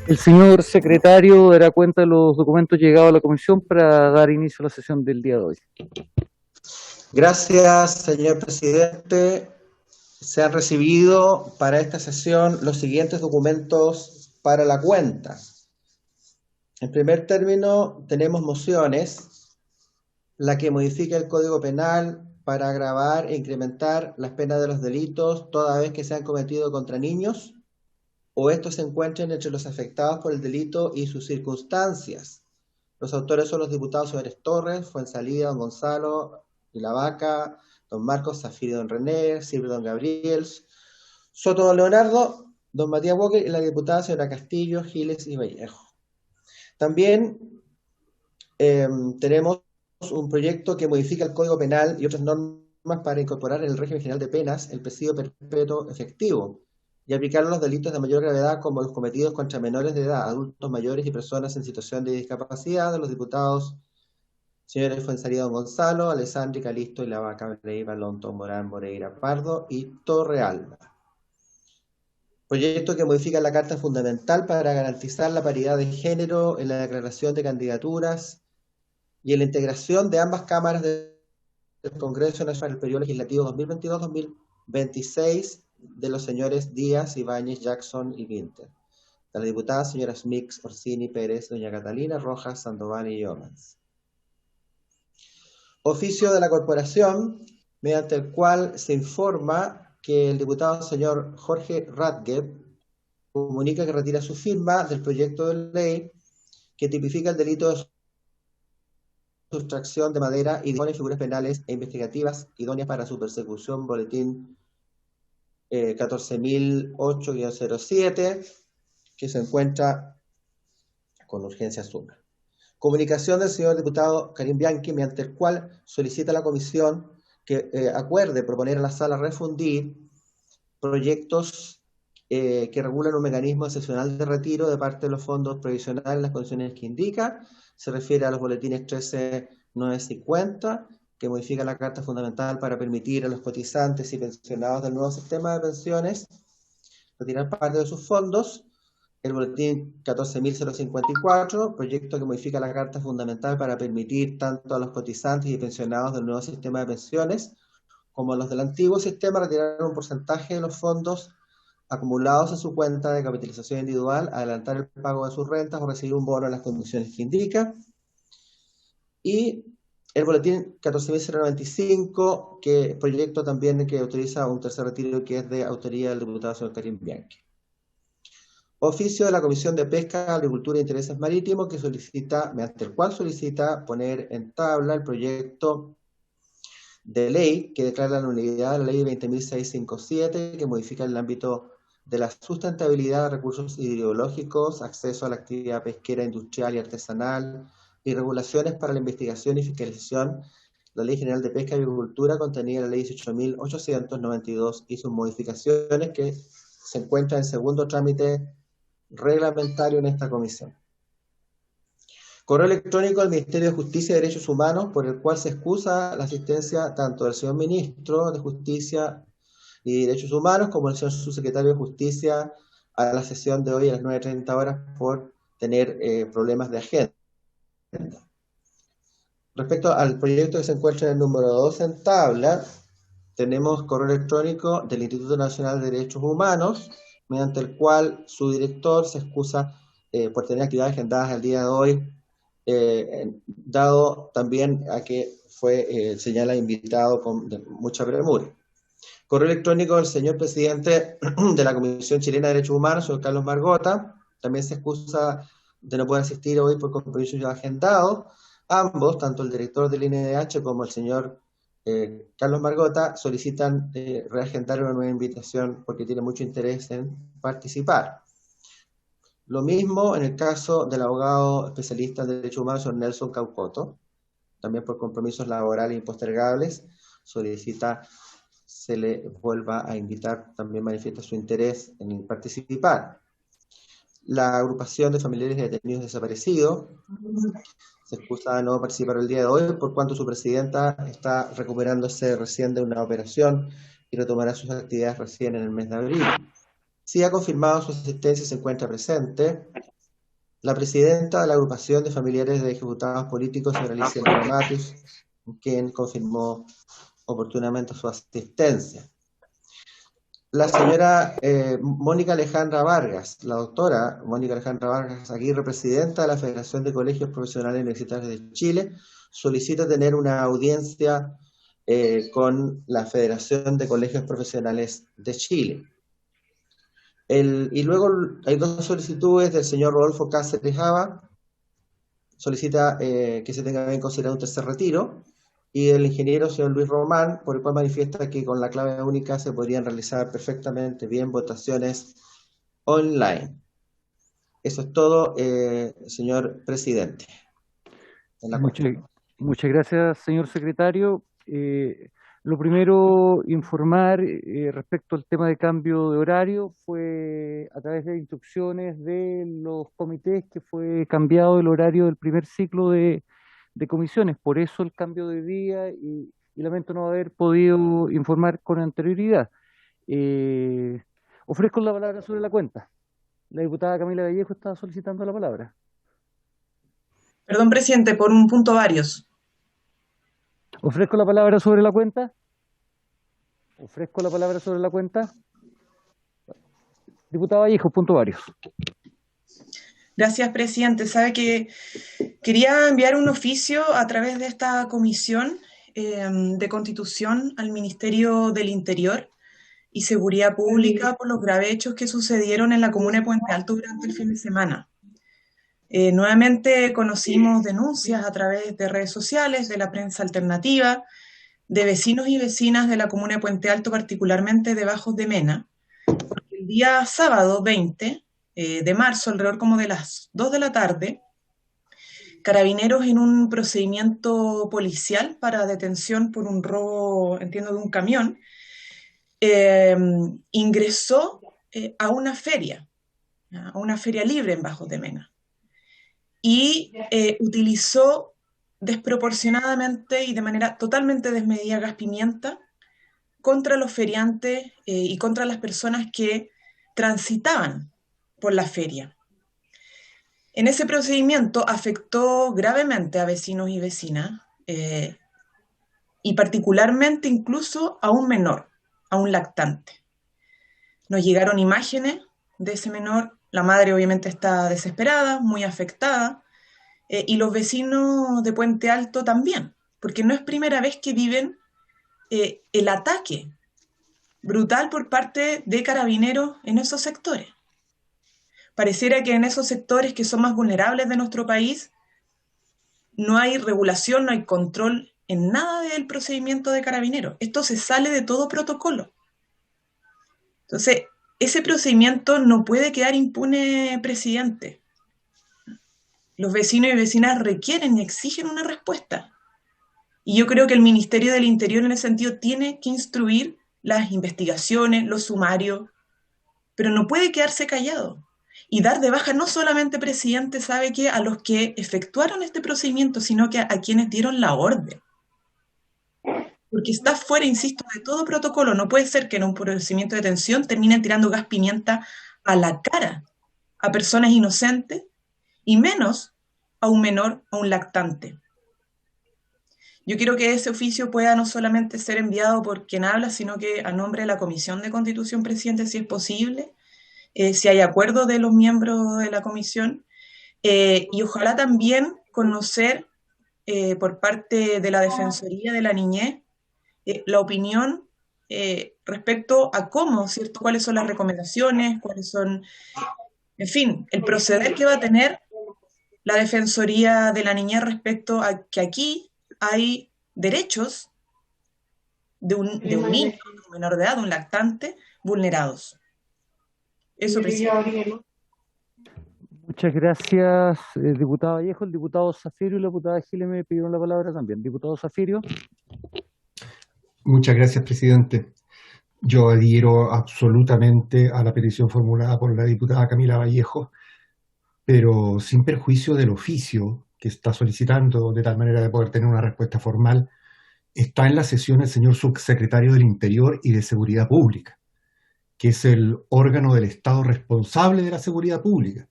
El señor secretario dará cuenta de los documentos llegados a la comisión para dar inicio a la sesión del día de hoy. Gracias, señor presidente. Se han recibido para esta sesión los siguientes documentos para la cuenta. En primer término, tenemos mociones, la que modifica el Código Penal para agravar e incrementar las penas de los delitos toda vez que se han cometido contra niños o estos se encuentren entre los afectados por el delito y sus circunstancias. Los autores son los diputados Suárez Torres, Fuenzalida, don Gonzalo y la Vaca, don Marcos Zafiri, don René, Silvio, don Gabriel, Soto, don Leonardo, don Matías Walker y la diputada señora Castillo, Giles y Vallejo. También tenemos un proyecto que modifica el Código Penal y otras normas para incorporar en el régimen general de penas el presidio perpetuo efectivo y aplicar los delitos de mayor gravedad como los cometidos contra menores de edad, adultos mayores y personas en situación de discapacidad, de los diputados señores Fuenzalida, don Gonzalo, Alessandri, Calisto y la Vaca, Leiva, Lontón, Morán, Moreira, Pardo y Torrealba. Proyecto que modifica la Carta Fundamental para garantizar la paridad de género en la declaración de candidaturas y en la integración de ambas cámaras del Congreso Nacional en el periodo legislativo 2022-2026 de los señores Díaz, Ibáñez, Jackson y Winter. De las diputadas señoras Mix, Orsini, Pérez, doña Catalina, Rojas, Sandoval y Yomans. Oficio de la corporación, mediante el cual se informa que el diputado señor Jorge Radgeb comunica que retira su firma del proyecto de ley que tipifica el delito de sustracción de madera y dispone figuras penales e investigativas idóneas para su persecución, boletín 14.008-07, que se encuentra con urgencia suma. Comunicación del señor diputado Karim Bianchi, mediante el cual solicita a la comisión que acuerde proponer a la sala refundir proyectos que regulan un mecanismo excepcional de retiro de parte de los fondos previsionales en las condiciones que indica. Se refiere a los boletines 13.950, que modifica la Carta Fundamental para permitir a los cotizantes y pensionados del nuevo sistema de pensiones retirar parte de sus fondos. El boletín 14.054, proyecto que modifica la Carta Fundamental para permitir tanto a los cotizantes y pensionados del nuevo sistema de pensiones como a los del antiguo sistema retirar un porcentaje de los fondos acumulados en su cuenta de capitalización individual, adelantar el pago de sus rentas o recibir un bono en las condiciones que indica. Y el boletín 14.095, que proyecto también que autoriza un tercer retiro que es de autoría del diputado señor Karim Bianchi. Oficio de la Comisión de Pesca, Agricultura e Intereses Marítimos, que solicita, mediante el cual solicita poner en tabla el proyecto de ley que declara la nulidad de la ley 20.657, que modifica el ámbito de la sustentabilidad de recursos hidrológicos, acceso a la actividad pesquera industrial y artesanal, y regulaciones para la investigación y fiscalización, la Ley General de Pesca y Agricultura contenida en la Ley 18.892 y sus modificaciones que se encuentran en segundo trámite reglamentario en esta comisión. Correo electrónico al Ministerio de Justicia y Derechos Humanos, por el cual se excusa la asistencia tanto del señor Ministro de Justicia y Derechos Humanos como del señor Subsecretario de Justicia a la sesión de hoy a las 9:30 horas por tener problemas de agenda. Respecto al proyecto que se encuentra en el número 2 en tabla, tenemos correo electrónico del Instituto Nacional de Derechos Humanos, mediante el cual su director se excusa por tener actividades agendadas el día de hoy, dado también a que fue, señala, invitado con mucha premura. Correo electrónico del señor presidente de la Comisión Chilena de Derechos Humanos, señor Carlos Margota, también se excusa de no poder asistir hoy por compromisos ya agendados. Ambos, tanto el director del INDH como el señor Carlos Margota, solicitan reagendar una nueva invitación porque tiene mucho interés en participar. Lo mismo en el caso del abogado especialista en derechos humanos, señor Nelson Caucoto, también por compromisos laborales impostergables, solicita se le vuelva a invitar, también manifiesta su interés en participar. La agrupación de familiares de detenidos desaparecidos se excusa de no participar el día de hoy por cuanto su presidenta está recuperándose recién de una operación y retomará sus actividades recién en el mes de abril. Sí ha confirmado su asistencia y se encuentra presente la presidenta de la agrupación de familiares de ejecutados políticos, señora Alicia Matus, quien confirmó oportunamente su asistencia. La señora Mónica Alejandra Vargas, la doctora Mónica Alejandra Vargas Aguirre, presidenta de la Federación de Colegios Profesionales Universitarios de Chile, solicita tener una audiencia con la Federación de Colegios Profesionales de Chile. Y luego hay dos solicitudes del señor Rodolfo Cáceres Java, solicita que se tenga en consideración un tercer retiro, y el ingeniero señor Luis Román, por el cual manifiesta que con la clave única se podrían realizar perfectamente bien votaciones online. Eso es todo, señor presidente. Muchas gracias, señor secretario. Lo primero, informar respecto al tema de cambio de horario, fue a través de instrucciones de los comités que fue cambiado el horario del primer ciclo de comisiones, por eso el cambio de día y lamento no haber podido informar con anterioridad. Ofrezco la palabra sobre la cuenta. La diputada Camila Vallejo estaba solicitando la palabra. Perdón, presidente, por un punto varios. Ofrezco la palabra sobre la cuenta. Ofrezco la palabra sobre la cuenta. Diputada Vallejo, punto varios. Gracias, presidente. Sabe que quería enviar un oficio a través de esta comisión de Constitución al Ministerio del Interior y Seguridad Pública por los graves hechos que sucedieron en la comuna de Puente Alto durante el fin de semana. Nuevamente conocimos denuncias a través de redes sociales, de la prensa alternativa, de vecinos y vecinas de la comuna de Puente Alto, particularmente de Bajos de Mena, porque el día sábado 20 de marzo, alrededor como de las 2 de la tarde, Carabineros, en un procedimiento policial para detención por un robo, entiendo, de un camión, ingresó a una feria libre en Bajos de Mena, y utilizó desproporcionadamente y de manera totalmente desmedida gas pimienta contra los feriantes y contra las personas que transitaban por la feria. En ese procedimiento afectó gravemente a vecinos y vecinas, y particularmente incluso a un menor, a un lactante. Nos llegaron imágenes de ese menor, la madre obviamente está desesperada, muy afectada, y los vecinos de Puente Alto también, porque no es primera vez que viven el ataque brutal por parte de Carabineros en esos sectores. Pareciera que en esos sectores que son más vulnerables de nuestro país no hay regulación, no hay control en nada del procedimiento de Carabineros. Esto se sale de todo protocolo. Entonces, ese procedimiento no puede quedar impune, presidente. Los vecinos y vecinas requieren y exigen una respuesta. Y yo creo que el Ministerio del Interior en ese sentido tiene que instruir las investigaciones, los sumarios, pero no puede quedarse callado. Y dar de baja no solamente, presidente, sabe que a los que efectuaron este procedimiento, sino que a quienes dieron la orden. Porque está fuera, insisto, de todo protocolo. No puede ser que en un procedimiento de detención terminen tirando gas pimienta a la cara a personas inocentes, y menos a un menor, a un lactante. Yo quiero que ese oficio pueda no solamente ser enviado por quien habla, sino que a nombre de la Comisión de Constitución, presidente, si es posible, si hay acuerdo de los miembros de la comisión, y ojalá también conocer por parte de la Defensoría de la Niñez la opinión respecto a cómo, ¿cierto? Cuáles son las recomendaciones, cuáles son, en fin, el proceder que va a tener la Defensoría de la Niñez respecto a que aquí hay derechos de un niño, de un menor de edad, de un lactante, vulnerados. Eso, presidente. Muchas gracias, diputado Vallejo. El diputado Zafirio y la diputada Giles me pidieron la palabra también. Diputado Zafirio. Muchas gracias, presidente. Yo adhiero absolutamente a la petición formulada por la diputada Camila Vallejo, pero sin perjuicio del oficio que está solicitando, de tal manera de poder tener una respuesta formal. Está en la sesión el señor subsecretario del Interior y de Seguridad Pública, que es el órgano del Estado responsable de la seguridad pública.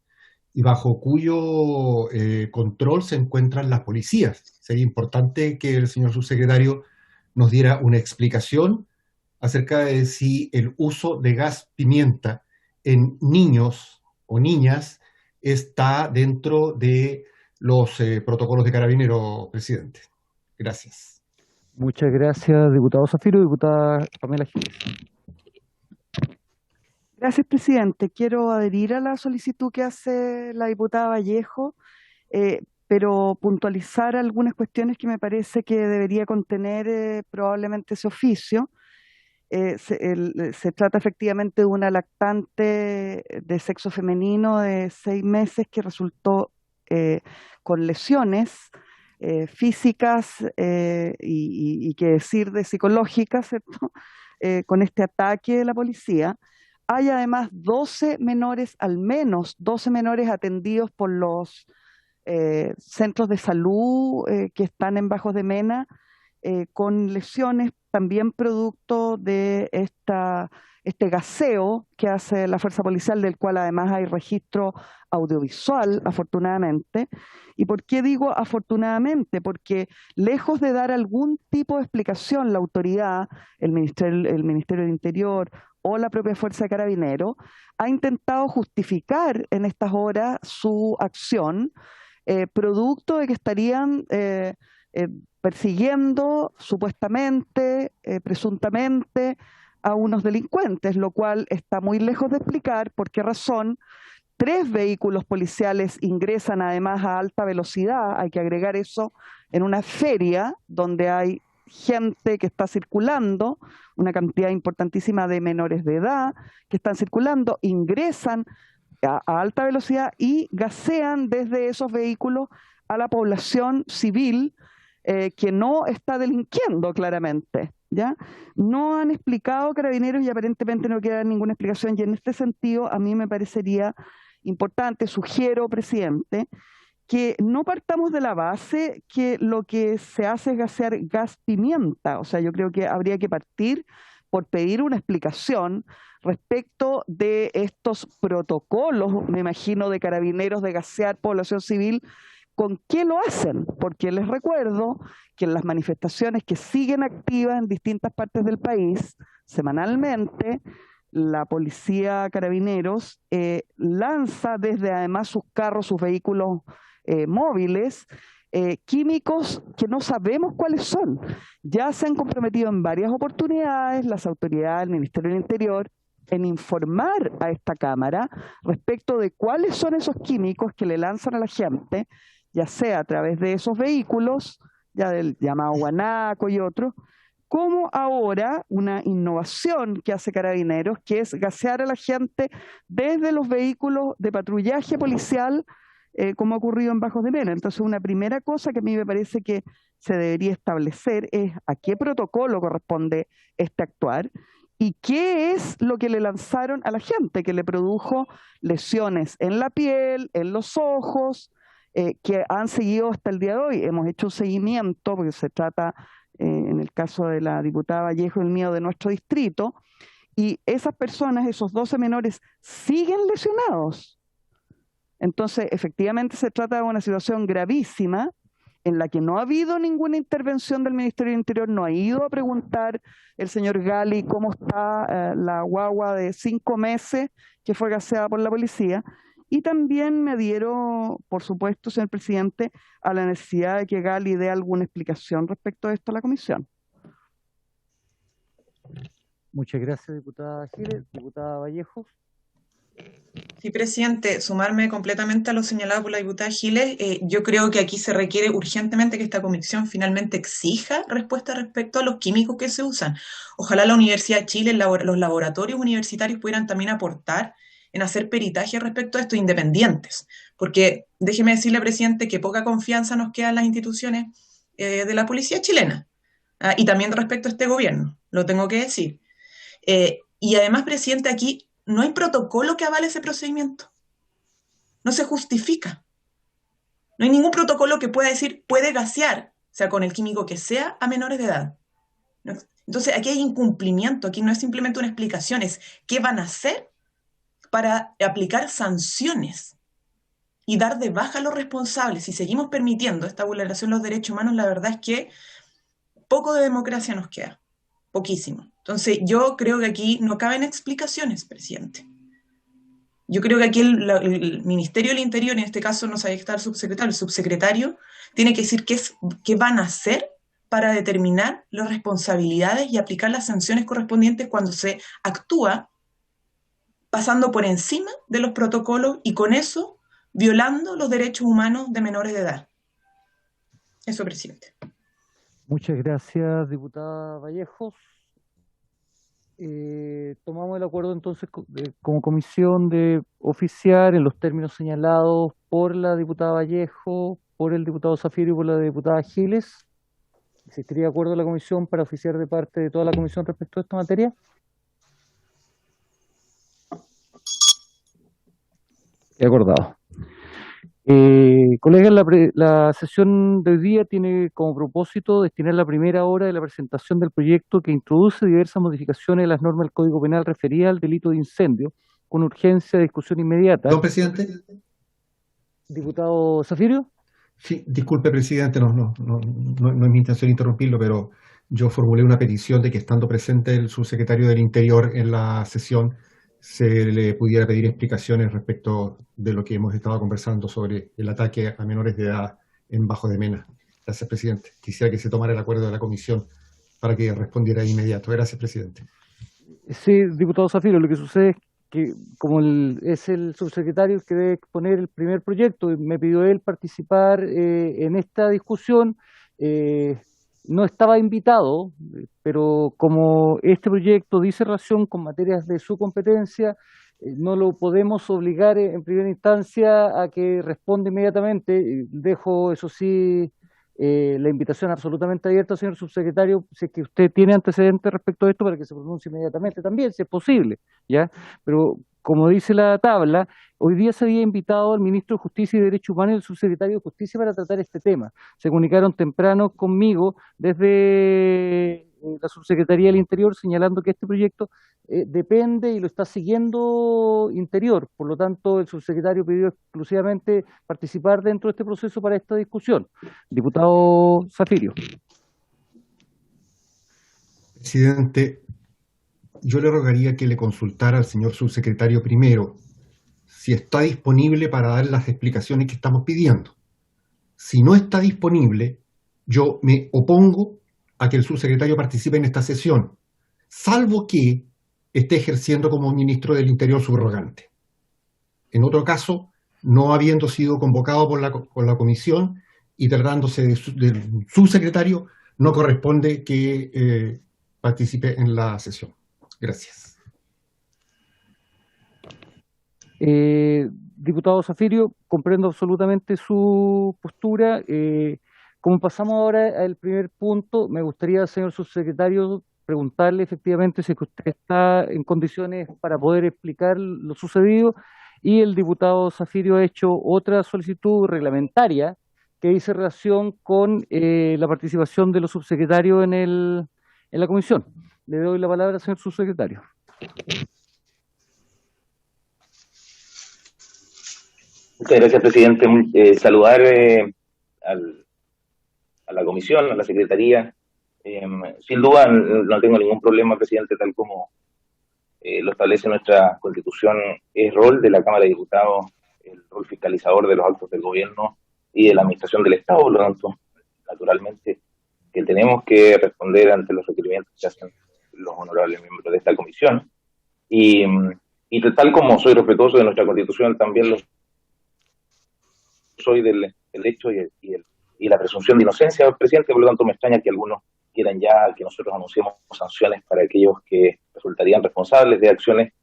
y bajo cuyo control se encuentran las policías. Sería importante que el señor subsecretario nos diera una explicación acerca de si el uso de gas pimienta en niños o niñas está dentro de los protocolos de Carabineros, presidente. Gracias. Muchas gracias, diputado Zafiro. Diputada Pamela Giles. Gracias, presidente. Quiero adherir a la solicitud que hace la diputada Vallejo, pero puntualizar algunas cuestiones que me parece que debería contener probablemente ese oficio. Se trata efectivamente de una lactante de sexo femenino de 6 meses que resultó con lesiones físicas y qué decir de psicológicas, ¿cierto? Con este ataque de la policía. Hay además 12 menores, al menos 12 menores atendidos por los centros de salud que están en Bajos de Mena, con lesiones también producto de este gaseo que hace la fuerza policial, del cual además hay registro audiovisual, afortunadamente. ¿Y por qué digo afortunadamente? Porque lejos de dar algún tipo de explicación la autoridad, el Ministerio del Interior o la propia Fuerza de Carabineros, ha intentado justificar en estas horas su acción, producto de que estarían persiguiendo supuestamente, presuntamente, a unos delincuentes, lo cual está muy lejos de explicar por qué razón 3 vehículos policiales ingresan además a alta velocidad, hay que agregar eso, en una feria donde hay gente que está circulando, una cantidad importantísima de menores de edad que están circulando, ingresan a alta velocidad y gasean desde esos vehículos a la población civil que no está delinquiendo claramente, ¿ya? No han explicado Carabineros y aparentemente no queda ninguna explicación, y en este sentido a mí me parecería importante, sugiero, presidente, que no partamos de la base que lo que se hace es gasear gas pimienta. O sea, yo creo que habría que partir por pedir una explicación respecto de estos protocolos, me imagino, de Carabineros de gasear población civil. ¿Con qué lo hacen? Porque les recuerdo que en las manifestaciones que siguen activas en distintas partes del país, semanalmente, la policía Carabineros lanza desde además sus carros, sus vehículos móviles, químicos que no sabemos cuáles son. Ya se han comprometido en varias oportunidades las autoridades del Ministerio del Interior en informar a esta Cámara respecto de cuáles son esos químicos que le lanzan a la gente, ya sea a través de esos vehículos, ya del llamado guanaco y otros, como ahora una innovación que hace Carabineros, que es gasear a la gente desde los vehículos de patrullaje policial, como ha ocurrido en Bajos de Mena. Entonces, una primera cosa que a mí me parece que se debería establecer es a qué protocolo corresponde este actuar y qué es lo que le lanzaron a la gente, que le produjo lesiones en la piel, en los ojos, que han seguido hasta el día de hoy. Hemos hecho un seguimiento, porque se trata, en el caso de la diputada Vallejo, el mío, de nuestro distrito, y esas personas, esos 12 menores, siguen lesionados. Entonces, efectivamente se trata de una situación gravísima en la que no ha habido ninguna intervención del Ministerio del Interior, no ha ido a preguntar el señor Gali cómo está la guagua de 5 meses que fue gaseada por la policía. Y también me adhiero, por supuesto, señor presidente, a la necesidad de que Gali dé alguna explicación respecto a esto a la comisión. Muchas gracias, diputada Giles. Diputada Vallejo. Sí, presidente, sumarme completamente a lo señalado por la diputada Giles. Yo creo que aquí se requiere urgentemente que esta comisión finalmente exija respuesta respecto a los químicos que se usan. Ojalá la Universidad de Chile, los laboratorios universitarios pudieran también aportar en hacer peritaje respecto a esto independientes, porque déjeme decirle, presidente, que poca confianza nos queda en las instituciones de la policía chilena, y también respecto a este gobierno, lo tengo que decir. Y además, presidente, aquí no hay protocolo que avale ese procedimiento. No se justifica. No hay ningún protocolo que pueda decir puede gasear, sea con el químico que sea, a menores de edad. ¿No? Entonces, aquí hay incumplimiento, aquí no es simplemente una explicación, es qué van a hacer para aplicar sanciones. y dar de baja a los responsables, si seguimos permitiendo esta vulneración de los derechos humanos, la verdad es que poco de democracia nos queda, poquísimo. Entonces, yo creo que aquí no caben explicaciones, presidente. Yo creo que aquí el Ministerio del Interior, en este caso no sabe estar el subsecretario tiene que decir qué van a hacer para determinar las responsabilidades y aplicar las sanciones correspondientes cuando se actúa pasando por encima de los protocolos y con eso violando los derechos humanos de menores de edad. Eso, presidente. Muchas gracias, diputada Vallejos. Tomamos el acuerdo entonces como comisión de oficiar en los términos señalados por la diputada Vallejo, por el diputado Zafiro y por la diputada Giles. ¿Existiría de acuerdo la comisión para oficiar de parte de toda la comisión respecto a esta materia? He acordado. Colegas, la sesión de hoy día tiene como propósito destinar la primera hora de la presentación del proyecto que introduce diversas modificaciones de las normas del Código Penal referidas al delito de incendio, con urgencia de discusión inmediata. Don presidente. Diputado Zafiro. Sí, disculpe, presidente, no es mi intención interrumpirlo, pero yo formulé una petición de que, estando presente el subsecretario del Interior en la sesión, se le pudiera pedir explicaciones respecto de lo que hemos estado conversando sobre el ataque a menores de edad en Bajo de Mena. Gracias, presidente. Quisiera que se tomara el acuerdo de la comisión para que respondiera de inmediato. Gracias, presidente. Sí, diputado Zafiro, lo que sucede es que como es el subsecretario el que debe exponer el primer proyecto, y me pidió él participar en esta discusión, no estaba invitado, pero como este proyecto dice relación con materias de su competencia, no lo podemos obligar en primera instancia a que responda inmediatamente. Dejo, eso sí, la invitación absolutamente abierta, señor subsecretario, si es que usted tiene antecedentes respecto a esto, para que se pronuncie inmediatamente también, si es posible, ¿ya? Pero como dice la tabla, hoy día se había invitado al ministro de Justicia y Derechos Humanos y al subsecretario de Justicia para tratar este tema. Se comunicaron temprano conmigo desde la Subsecretaría del Interior señalando que este proyecto depende y lo está siguiendo Interior. Por lo tanto, el subsecretario pidió exclusivamente participar dentro de este proceso para esta discusión. Diputado Zafiro. Presidente, yo le rogaría que le consultara al señor subsecretario primero si está disponible para dar las explicaciones que estamos pidiendo. Si no está disponible, yo me opongo a que el subsecretario participe en esta sesión, salvo que esté ejerciendo como ministro del Interior subrogante. En otro caso, no habiendo sido convocado por la comisión y tratándose del subsecretario, no corresponde que participe en la sesión. Gracias. Diputado Zafiro, comprendo absolutamente su postura. Como pasamos ahora al primer punto, me gustaría, señor subsecretario, preguntarle efectivamente si es que usted está en condiciones para poder explicar lo sucedido, y el diputado Zafiro ha hecho otra solicitud reglamentaria que dice relación con la participación de los subsecretarios en la comisión. Le doy la palabra, señor subsecretario. Muchas gracias, presidente. Saludar a la comisión, a la secretaría. Sin duda no tengo ningún problema, presidente, tal como lo establece nuestra Constitución. Es rol de la Cámara de Diputados el rol fiscalizador de los actos del gobierno y de la administración del Estado. Por lo tanto, naturalmente, que tenemos que responder ante los requerimientos que hacen los honorables miembros de esta comisión. Y tal como soy respetuoso de nuestra Constitución, también lo soy del hecho y la presunción de inocencia, presidente. Por lo tanto, me extraña que algunos quieran ya que nosotros anunciemos sanciones para aquellos que resultarían responsables de acciones,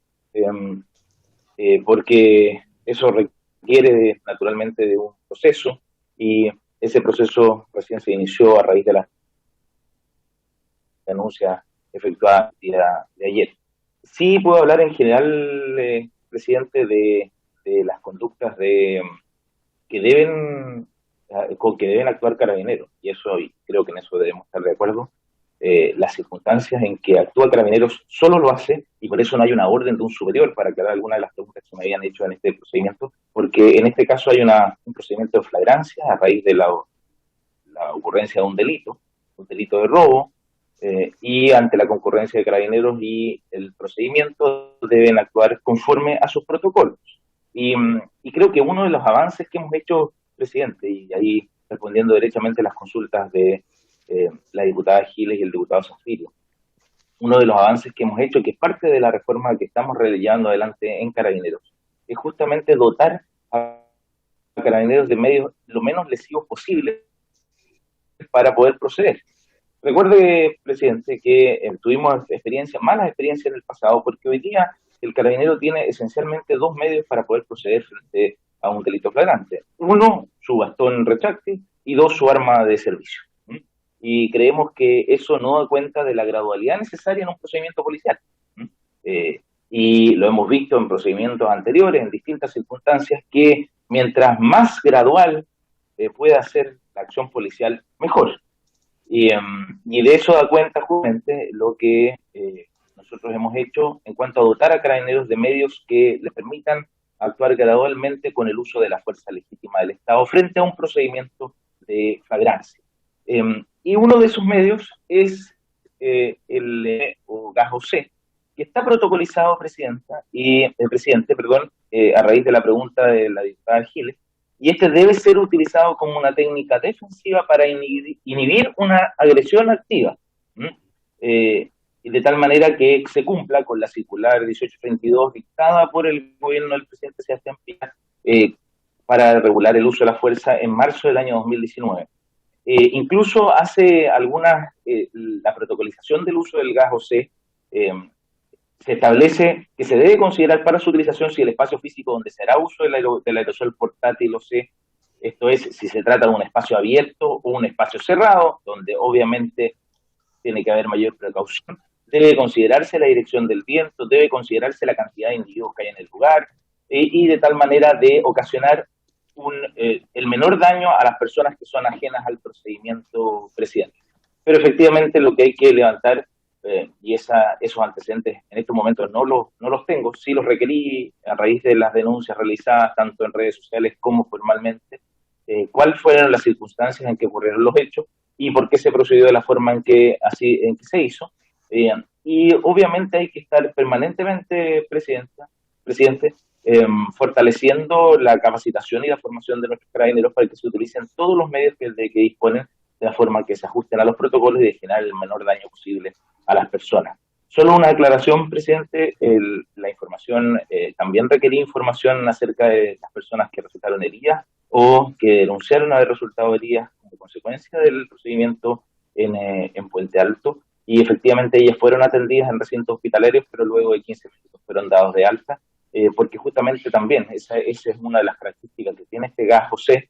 porque eso requiere naturalmente de un proceso, y ese proceso recién se inició a raíz de la denuncia efectuada el día de ayer. Sí puedo hablar en general, presidente, de las conductas que deben actuar Carabineros, y eso, y creo que en eso debemos estar de acuerdo. Las circunstancias en que actúa Carabineros solo lo hace, y por eso no hay una orden de un superior, para aclarar algunas de las preguntas que me habían hecho en este procedimiento, porque en este caso hay un procedimiento de flagrancia a raíz de la ocurrencia de un delito de robo, y ante la concurrencia de carabineros y el procedimiento deben actuar conforme a sus protocolos. Y creo que uno de los avances que hemos hecho, presidente, y ahí respondiendo derechamente a las consultas de la diputada Giles y el diputado Zafirio, uno de los avances que hemos hecho, que es parte de la reforma que estamos llevando adelante en Carabineros, es justamente dotar a Carabineros de medios lo menos lesivos posible para poder proceder. Recuerde, presidente, que tuvimos malas experiencias en el pasado, porque hoy día el carabinero tiene esencialmente dos medios para poder proceder frente a un delito flagrante. Uno, su bastón retráctil, y dos, su arma de servicio. Y creemos que eso no da cuenta de la gradualidad necesaria en un procedimiento policial. Y lo hemos visto en procedimientos anteriores, en distintas circunstancias, que mientras más gradual pueda ser la acción policial, mejor. Y de eso da cuenta justamente lo que nosotros hemos hecho en cuanto a dotar a carabineros de medios que les permitan actuar gradualmente con el uso de la fuerza legítima del Estado frente a un procedimiento de flagrancia. Y uno de esos medios es el GASO C, que está protocolizado, presidente, a raíz de la pregunta de la diputada Giles, y este debe ser utilizado como una técnica defensiva para inhibir una agresión activa, y de tal manera que se cumpla con la circular 1832 dictada por el gobierno del presidente Sebastián Piñera para regular el uso de la fuerza en marzo del año 2019. Incluso hace la protocolización del uso del gas OC se establece que se debe considerar para su utilización si el espacio físico donde se hará uso del aerosol portátil OC, esto es, si se trata de un espacio abierto o un espacio cerrado, donde obviamente tiene que haber mayor precaución. Debe considerarse la dirección del viento, debe considerarse la cantidad de individuos que hay en el lugar, y de tal manera de ocasionar el menor daño a las personas que son ajenas al procedimiento, presidente. Pero efectivamente lo que hay que levantar, y esos antecedentes en estos momentos no los tengo, sí los requerí a raíz de las denuncias realizadas tanto en redes sociales como formalmente, cuáles fueron las circunstancias en que ocurrieron los hechos y por qué se procedió de la forma en que se hizo. Y obviamente hay que estar permanentemente, presidente, fortaleciendo la capacitación y la formación de nuestros carabineros para que se utilicen todos los medios que disponen de la forma que se ajusten a los protocolos y de generar el menor daño posible a las personas. Solo una aclaración, presidente, la información, también requerí información acerca de las personas que resultaron heridas o que denunciaron haber resultado heridas como consecuencia del procedimiento en Puente Alto, y efectivamente ellas fueron atendidas en recintos hospitalarios, pero luego de 15 minutos fueron dados de alta, porque justamente también esa es una de las características que tiene este gas OC,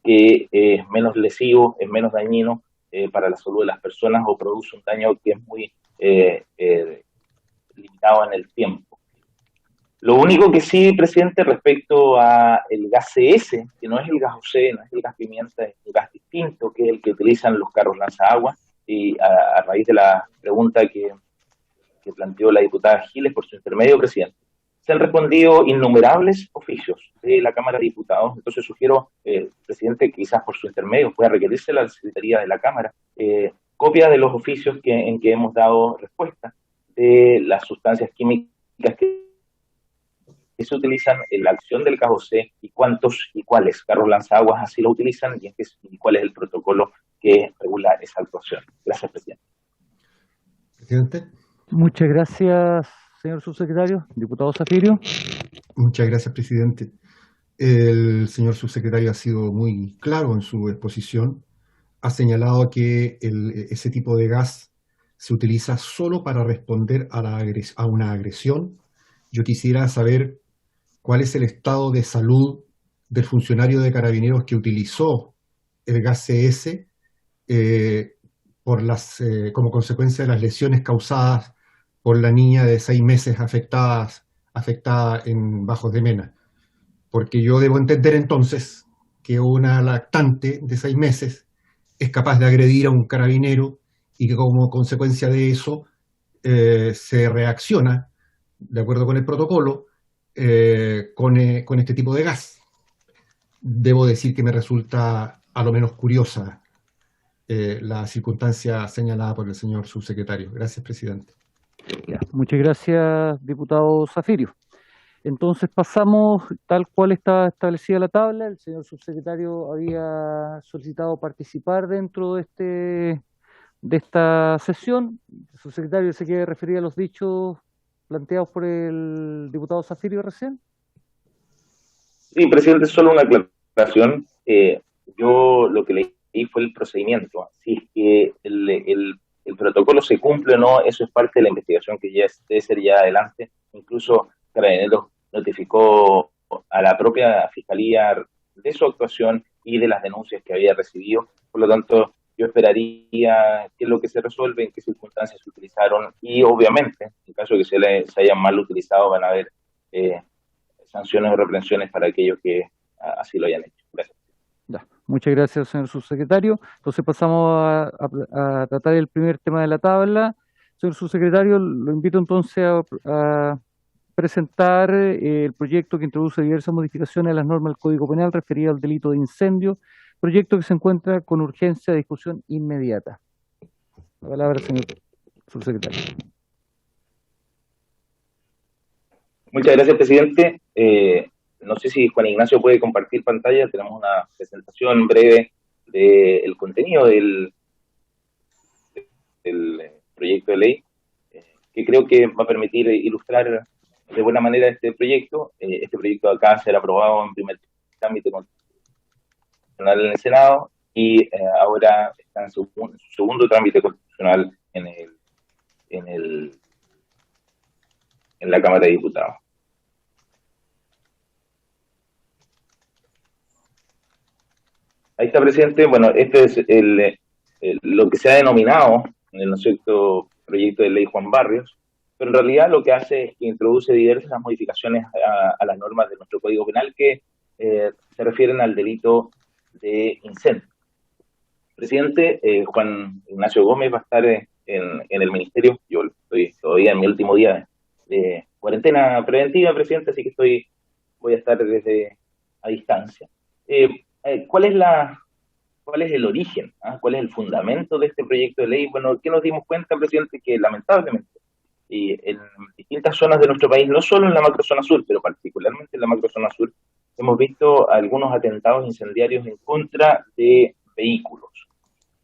que es menos lesivo, es menos dañino para la salud de las personas o produce un daño que es muy limitado en el tiempo. Lo único que sí, presidente, respecto a el gas CS, que no es el gas OC, no es el gas pimienta, es un gas distinto, que es el que utilizan los carros lanzaagua, y a raíz de la pregunta que planteó la diputada Giles por su intermedio, presidente, se han respondido innumerables oficios de la Cámara de Diputados. Entonces sugiero, presidente, que quizás por su intermedio pueda requerirse a la Secretaría de la Cámara copia de los oficios en que hemos dado respuesta de las sustancias químicas que se utilizan en la acción del gas OC y cuántos y cuáles carros lanzaguas así lo utilizan y cuál es el protocolo que regula esa actuación. Gracias, presidente. Presidente. Muchas gracias, señor subsecretario. Diputado Zafirio. Muchas gracias, presidente. El señor subsecretario ha sido muy claro en su exposición. Ha señalado que ese tipo de gas se utiliza solo para responder a una agresión. Yo quisiera saber cuál es el estado de salud del funcionario de Carabineros que utilizó el gas CS como consecuencia de las lesiones causadas por la niña de 6 meses afectada en Bajos de Mena. Porque yo debo entender entonces que una lactante de 6 meses es capaz de agredir a un carabinero y que como consecuencia de eso se reacciona, de acuerdo con el protocolo, con este tipo de gas. Debo decir que me resulta a lo menos curiosa la circunstancia señalada por el señor subsecretario. Gracias, presidente. Ya, muchas gracias, diputado Zafirio. Entonces pasamos tal cual está establecida la tabla. El señor subsecretario había solicitado participar dentro de esta sesión. El subsecretario se quiere referir a los dichos planteados por el diputado Zafirio recién. Sí, presidente, solo una aclaración. Yo lo que leí fue el procedimiento. Si es que el protocolo se cumple o no, eso es parte de la investigación que ya debe ser ya adelante. Incluso Carabineros notificó a la propia Fiscalía de su actuación y de las denuncias que había recibido. Por lo tanto, yo esperaría que lo que se resuelve, en qué circunstancias se utilizaron, y obviamente, en caso de que se hayan mal utilizado, van a haber sanciones o reprensiones para aquellos que así lo hayan hecho. Gracias. Ya, muchas gracias, señor subsecretario. Entonces pasamos a tratar el primer tema de la tabla. Señor subsecretario, lo invito entonces a presentar el proyecto que introduce diversas modificaciones a las normas del Código Penal referidas al delito de incendio, proyecto que se encuentra con urgencia de discusión inmediata. La palabra, señor subsecretario. Muchas gracias, presidente. No sé si Juan Ignacio puede compartir pantalla. Tenemos una presentación breve del contenido del proyecto de ley, que creo que va a permitir ilustrar de buena manera este proyecto. Este proyecto acá será aprobado en primer trámite constitucional en el Senado y ahora está en su segundo trámite constitucional en la Cámara de Diputados. Ahí está, presidente. Bueno, este es lo que se ha denominado en el cierto proyecto de ley Juan Barrios, pero en realidad lo que hace es que introduce diversas modificaciones a las normas de nuestro Código Penal que se refieren al delito de incendio. Presidente, Juan Ignacio Gómez va a estar en el ministerio. Yo estoy todavía en mi último día de cuarentena preventiva, presidente, así que voy a estar desde a distancia. ¿Cuál es el origen? ¿Cuál es el fundamento de este proyecto de ley? Bueno, ¿qué nos dimos cuenta, presidente? Que lamentablemente en distintas zonas de nuestro país, no solo en la macrozona sur, pero particularmente en la macrozona sur, hemos visto algunos atentados incendiarios en contra de vehículos.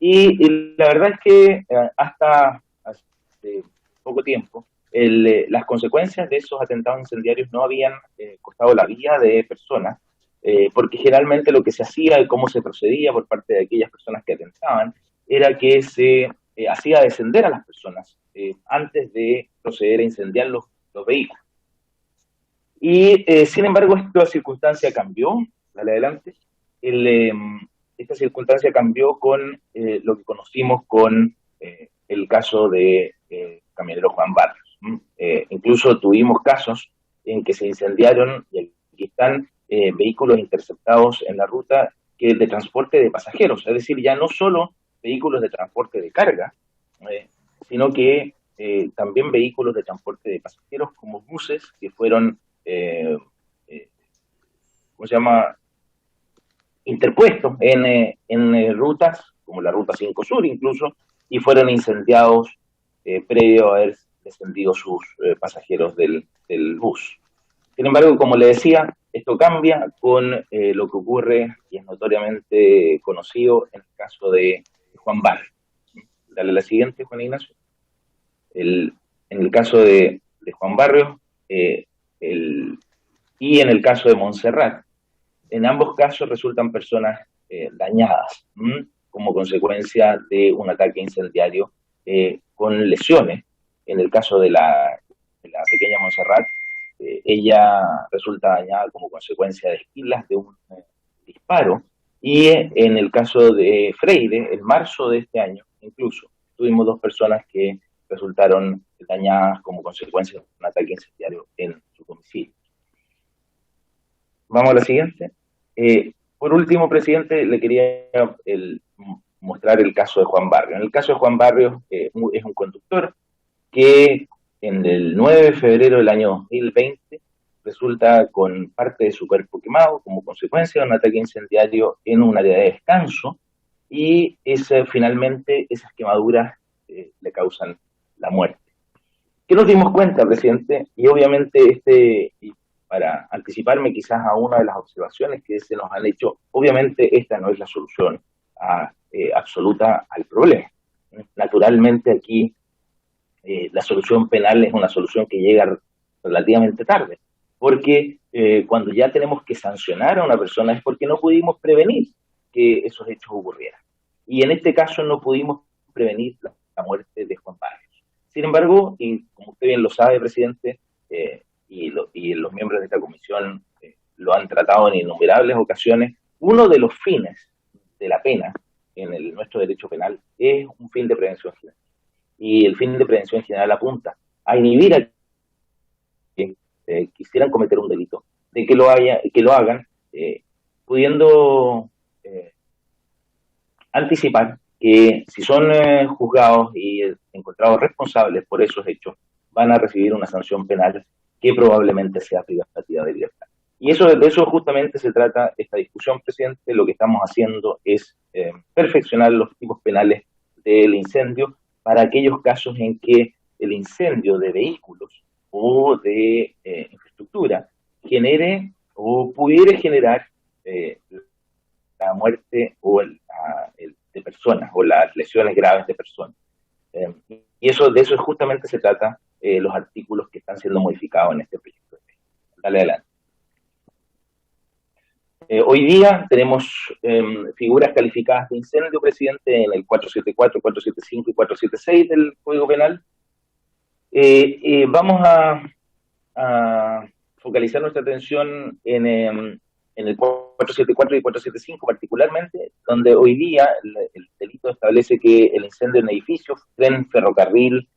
Y la verdad es que hasta hace poco tiempo, las consecuencias de esos atentados incendiarios no habían costado la vida de personas, porque generalmente lo que se hacía y cómo se procedía por parte de aquellas personas que atentaban era que se hacía descender a las personas antes de proceder a incendiar los vehículos. Y sin embargo, esta circunstancia cambió. Dale adelante. Esta circunstancia cambió con lo que conocimos con el caso de camionero Juan Barrios. Incluso tuvimos casos en que se incendiaron, y aquí están, vehículos interceptados en la ruta de transporte de pasajeros, es decir, ya no solo vehículos de transporte de carga, sino que también vehículos de transporte de pasajeros como buses que fueron, ¿cómo se llama?, interpuestos en rutas, como la Ruta 5 Sur incluso, y fueron incendiados previo a haber descendido sus pasajeros del bus. Sin embargo, como le decía, esto cambia con lo que ocurre, y es notoriamente conocido, en el caso de Juan Barrios. Dale la siguiente, Juan Ignacio. En el caso de Juan Barrios y en el caso de Montserrat, en ambos casos resultan personas dañadas como consecuencia de un ataque incendiario con lesiones. En el caso de la pequeña Montserrat, ella resulta dañada como consecuencia de esquilas de un disparo, y en el caso de Freire, en marzo de este año, incluso tuvimos 2 personas que resultaron dañadas como consecuencia de un ataque incendiario en su domicilio. Vamos a la siguiente. Por último, presidente, le quería mostrar el caso de Juan Barrios. En el caso de Juan Barrios, es un conductor que en el 9 de febrero del año 2020 resulta con parte de su cuerpo quemado como consecuencia de un ataque incendiario en un área de descanso, y finalmente esas quemaduras le causan la muerte. ¿Qué nos dimos cuenta, presidente? Y obviamente y para anticiparme quizás a una de las observaciones que se nos han hecho, obviamente esta no es la solución absoluta al problema. Naturalmente aquí la solución penal es una solución que llega relativamente tarde, porque cuando ya tenemos que sancionar a una persona es porque no pudimos prevenir que esos hechos ocurrieran. Y en este caso no pudimos prevenir la muerte de Juan Barrios. Sin embargo, y como usted bien lo sabe, presidente, y los miembros de esta comisión lo han tratado en innumerables ocasiones, uno de los fines de la pena en nuestro derecho penal es un fin de prevención general. Y el fin de prevención general apunta a inhibir a quienes quisieran cometer un delito, de que lo hagan, pudiendo anticipar que si son juzgados y encontrados responsables por esos hechos, van a recibir una sanción penal que probablemente sea privativa de libertad. Y de eso justamente se trata esta discusión, presidente. Lo que estamos haciendo es perfeccionar los tipos penales del incendio para aquellos casos en que el incendio de vehículos o de infraestructura genere o pudiera generar la muerte o de personas o las lesiones graves de personas. Y de eso justamente se trata los artículos que están siendo modificados en este proyecto de ley. Dale adelante. Hoy día tenemos figuras calificadas de incendio, presidente, en el 474, 475 y 476 del Código Penal. Vamos a focalizar nuestra atención en el 474 y 475 particularmente, donde hoy día el delito establece que el incendio en edificios, tren, ferrocarril,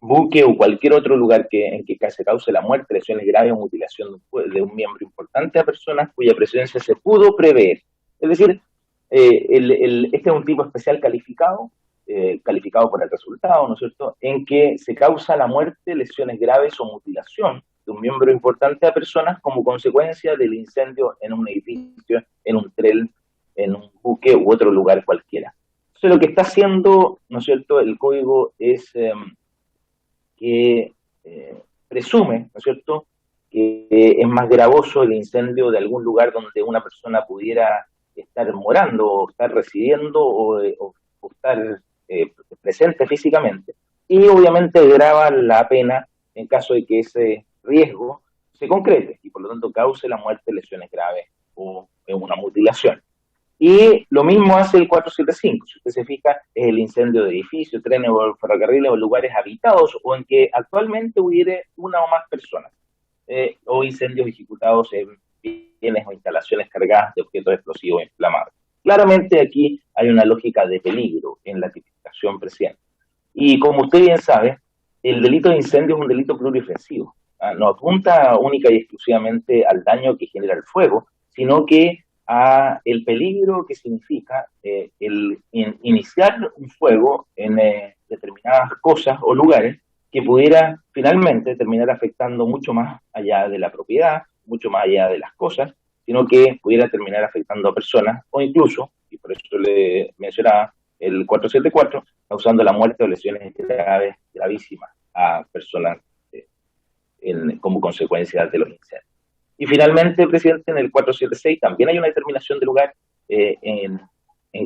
buque o cualquier otro lugar en que se cause la muerte, lesiones graves o mutilación de un miembro importante a personas cuya presencia se pudo prever. Es decir, este es un tipo especial calificado por el resultado, ¿no es cierto?, en que se causa la muerte, lesiones graves o mutilación de un miembro importante a personas como consecuencia del incendio en un edificio, en un tren, en un buque u otro lugar cualquiera. Entonces lo que está haciendo, ¿no es cierto?, el código es que presume, ¿no es cierto?, que es más gravoso el incendio de algún lugar donde una persona pudiera estar morando o estar residiendo o estar presente físicamente, y obviamente agrava la pena en caso de que ese riesgo se concrete y por lo tanto cause la muerte, lesiones graves o una mutilación. Y lo mismo hace el 475, si usted se fija, es el incendio de edificios, trenes o ferrocarriles o lugares habitados o en que actualmente hubiere una o más personas, o incendios ejecutados en bienes o instalaciones cargadas de objetos explosivos e inflamables. Claramente aquí hay una lógica de peligro en la tipificación presente. Y como usted bien sabe, el delito de incendio es un delito pluriofensivo. No apunta única y exclusivamente al daño que genera el fuego, sino que a el peligro que significa iniciar un fuego en determinadas cosas o lugares que pudiera finalmente terminar afectando mucho más allá de la propiedad, mucho más allá de las cosas, sino que pudiera terminar afectando a personas o incluso, y por eso le mencionaba el 474, causando la muerte o lesiones graves, gravísimas a personas como consecuencia de los incendios. Y finalmente, presidente, en el 476 también hay una determinación de lugar en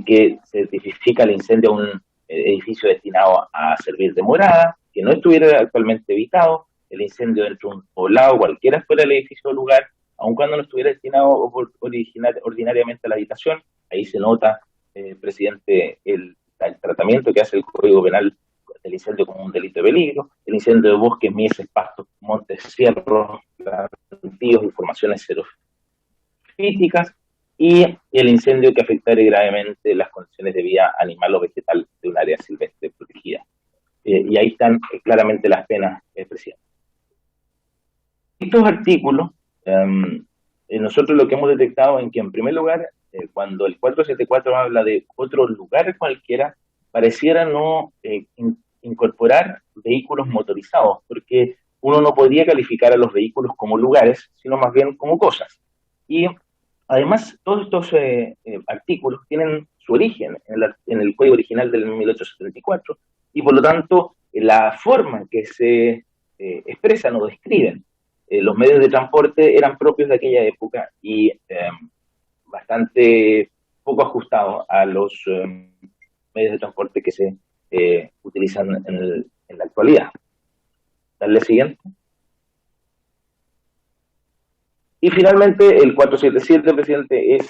que se tipifica el incendio a un edificio destinado a servir de morada, que no estuviera actualmente evitado, el incendio dentro de un poblado, cualquiera fuera el edificio o lugar, aun cuando no estuviera destinado ordinariamente a la habitación. Ahí se nota, presidente, el tratamiento que hace el Código Penal del incendio como un delito de peligro, el incendio de bosques, mieses, pastos, montes, cerros, plantíos y formaciones xerofíticas, y el incendio que afectare gravemente las condiciones de vida animal o vegetal de un área silvestre protegida. Y ahí están claramente las penas, presidente. Estos artículos, nosotros lo que hemos detectado es que, en primer lugar, cuando el 474 habla de otro lugar cualquiera, pareciera no incorporar vehículos motorizados, porque uno no podría calificar a los vehículos como lugares, sino más bien como cosas. Y además, todos estos artículos tienen su origen en el Código Original del 1874 y por lo tanto la forma en que se expresan o describen los medios de transporte eran propios de aquella época y bastante poco ajustados a los medios de transporte que se utilizan en la actualidad. Dale siguiente. Y finalmente el 477, presidente, es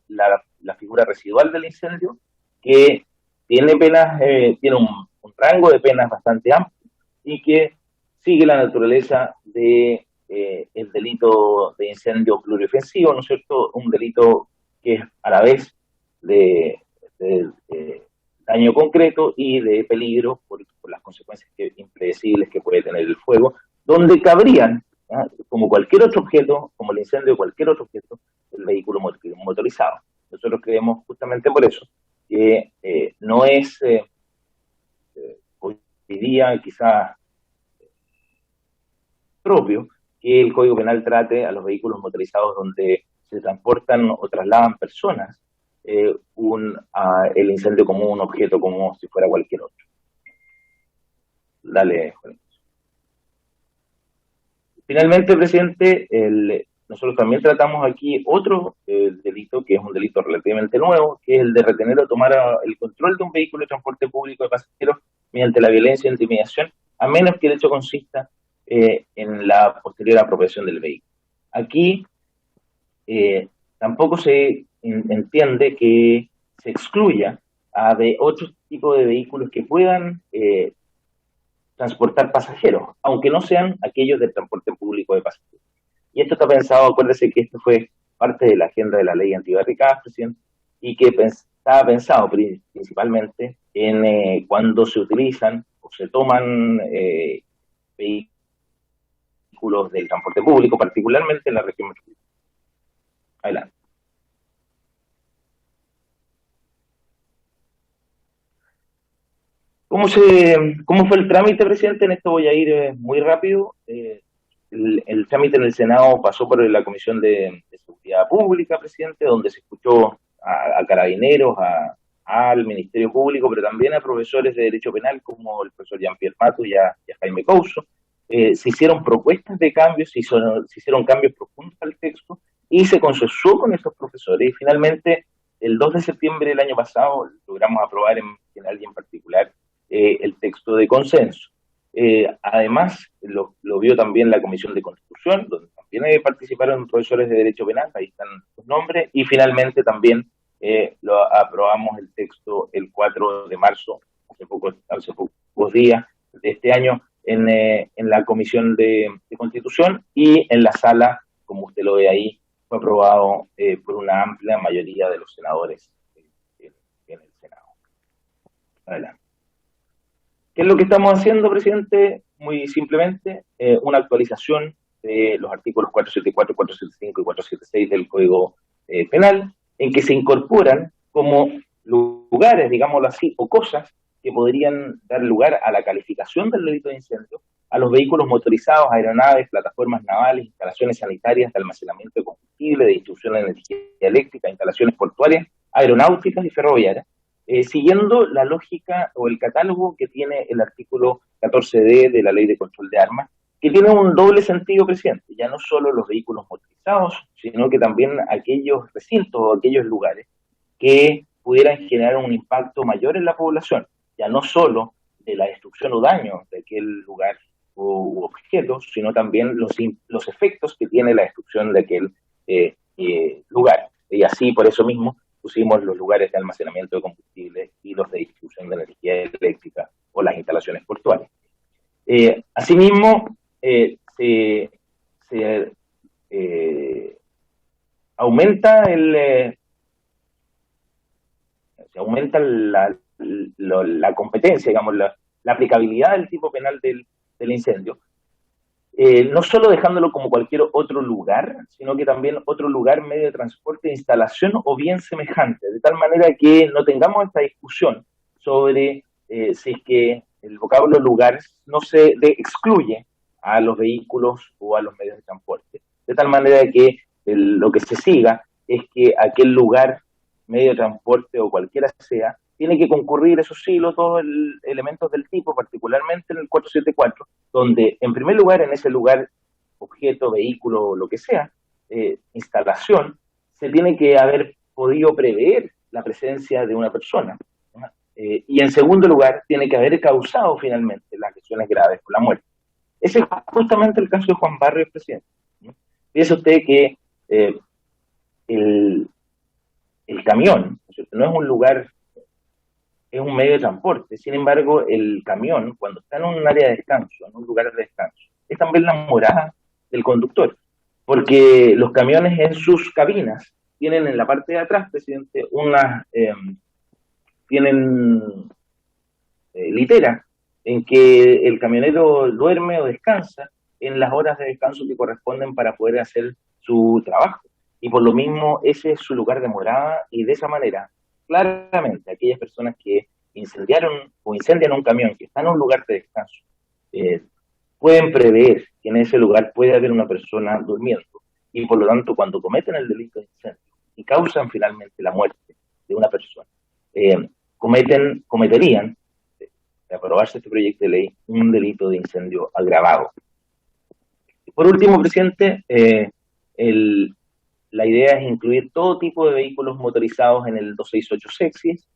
la figura residual del incendio, que tiene penas, tiene un rango de penas bastante amplio y que sigue la naturaleza de el delito de incendio pluriofensivo, ¿no es cierto? Un delito que es a la vez de daño concreto y de peligro por las consecuencias impredecibles que puede tener el fuego, donde cabrían, como cualquier otro objeto, como el incendio de cualquier otro objeto, el vehículo motorizado. Nosotros creemos justamente por eso que no es hoy día quizás propio que el Código Penal trate a los vehículos motorizados donde se transportan o trasladan personas el incendio como un objeto, como si fuera cualquier otro. Dale, Juan. Finalmente, presidente, nosotros también tratamos aquí otro delito, que es un delito relativamente nuevo, que es el de retener o tomar el control de un vehículo de transporte público de pasajeros mediante la violencia e intimidación, a menos que el hecho consista en la posterior apropiación del vehículo. Aquí tampoco se entiende que se excluya de otros tipos de vehículos que puedan transportar pasajeros, aunque no sean aquellos del transporte público de pasajeros. Y esto está pensado, acuérdese que esto fue parte de la agenda de la ley antibarricadas, presidente, y que estaba pensado principalmente en cuando se utilizan o se toman vehículos del transporte público, particularmente en la región metropolitana. Adelante. ¿Cómo fue el trámite, presidente? En esto voy a ir muy rápido. El trámite en el Senado pasó por la Comisión de Seguridad Pública, presidente, donde se escuchó a carabineros, al Ministerio Público, pero también a profesores de Derecho Penal como el profesor Jean-Pierre Matus y a Jaime Couso. Se hicieron propuestas de cambios, se hicieron cambios profundos al texto y se consensuó con esos profesores. Y finalmente, el 2 de septiembre del año pasado, logramos aprobar en general y en particular el texto de consenso. Además, lo vio también la Comisión de Constitución, donde también participaron profesores de Derecho Penal, ahí están los nombres, y finalmente también lo aprobamos el texto el 4 de marzo, hace pocos días de este año, en la Comisión de Constitución, y en la sala, como usted lo ve ahí, fue aprobado por una amplia mayoría de los senadores en el Senado. Adelante. ¿Qué es lo que estamos haciendo, presidente? Muy simplemente, una actualización de los artículos 474, 475 y 476 del Código Penal, en que se incorporan como lugares, digámoslo así, o cosas que podrían dar lugar a la calificación del delito de incendio a los vehículos motorizados, aeronaves, plataformas navales, instalaciones sanitarias de almacenamiento de combustible, de distribución de energía eléctrica, instalaciones portuarias, aeronáuticas y ferroviarias, siguiendo la lógica o el catálogo que tiene el artículo 14D de la Ley de Control de Armas, que tiene un doble sentido, presidente, ya no solo los vehículos motorizados, sino que también aquellos recintos o aquellos lugares que pudieran generar un impacto mayor en la población, ya no solo de la destrucción o daño de aquel lugar u objetos, sino también los efectos que tiene la destrucción de aquel lugar. Y así, por eso mismo, pusimos los lugares de almacenamiento de combustible y los de distribución de energía eléctrica o las instalaciones portuarias. Asimismo, se aumenta la competencia, digamos, la aplicabilidad del tipo penal del incendio, no solo dejándolo como cualquier otro lugar, sino que también otro lugar, medio de transporte, instalación o bien semejante, de tal manera que no tengamos esta discusión sobre si es que el vocablo lugar no se excluye a los vehículos o a los medios de transporte. De tal manera que lo que se siga es que aquel lugar, medio de transporte o cualquiera sea, tiene que concurrir, eso sí, los dos elementos del tipo, particularmente en el 474, donde en primer lugar, en ese lugar, objeto, vehículo, lo que sea, instalación, se tiene que haber podido prever la presencia de una persona. Y en segundo lugar, tiene que haber causado finalmente las lesiones graves por la muerte. Ese es justamente el caso de Juan Barrios, presidente. Piensa usted que el camión, ¿no es un lugar, es un medio de transporte? Sin embargo, el camión, cuando está en un área de descanso, en un lugar de descanso, es también la morada del conductor, porque los camiones en sus cabinas tienen en la parte de atrás, presidente, tienen literas en que el camionero duerme o descansa en las horas de descanso que corresponden para poder hacer su trabajo. Y por lo mismo, ese es su lugar de morada, y de esa manera, claramente, aquellas personas que incendiaron o incendian un camión que está en un lugar de descanso, pueden prever que en ese lugar puede haber una persona durmiendo, y por lo tanto, cuando cometen el delito de incendio y causan finalmente la muerte de una persona, cometerían, de aprobarse este proyecto de ley, un delito de incendio agravado. Por último, presidente, la idea es incluir todo tipo de vehículos motorizados en el 268 sexis,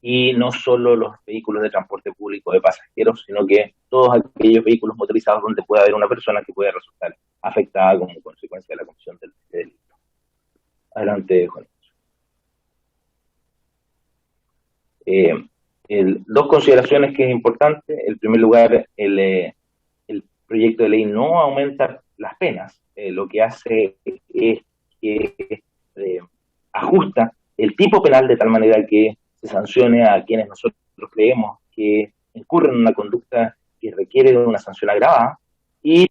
y no solo los vehículos de transporte público de pasajeros, sino que todos aquellos vehículos motorizados donde pueda haber una persona que pueda resultar afectada como consecuencia de la comisión del delito. Adelante, Juan. Dos consideraciones que es importante. En primer lugar, el proyecto de ley no aumenta las penas, lo que hace es que ajusta el tipo penal de tal manera que se sancione a quienes nosotros creemos que incurren en una conducta que requiere de una sanción agravada, y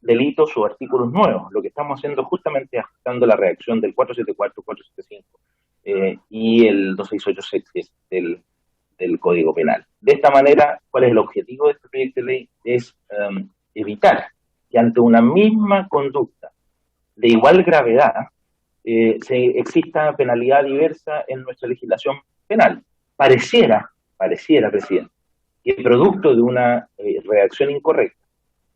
delitos o artículos nuevos. Lo que estamos haciendo justamente es ajustando la redacción del 474, 475 y el 268 sexis del Código Penal. De esta manera, ¿cuál es el objetivo de este proyecto de ley? Es evitar que ante una misma conducta de igual gravedad exista penalidad diversa en nuestra legislación penal. Pareciera, presidente, que producto de una redacción incorrecta,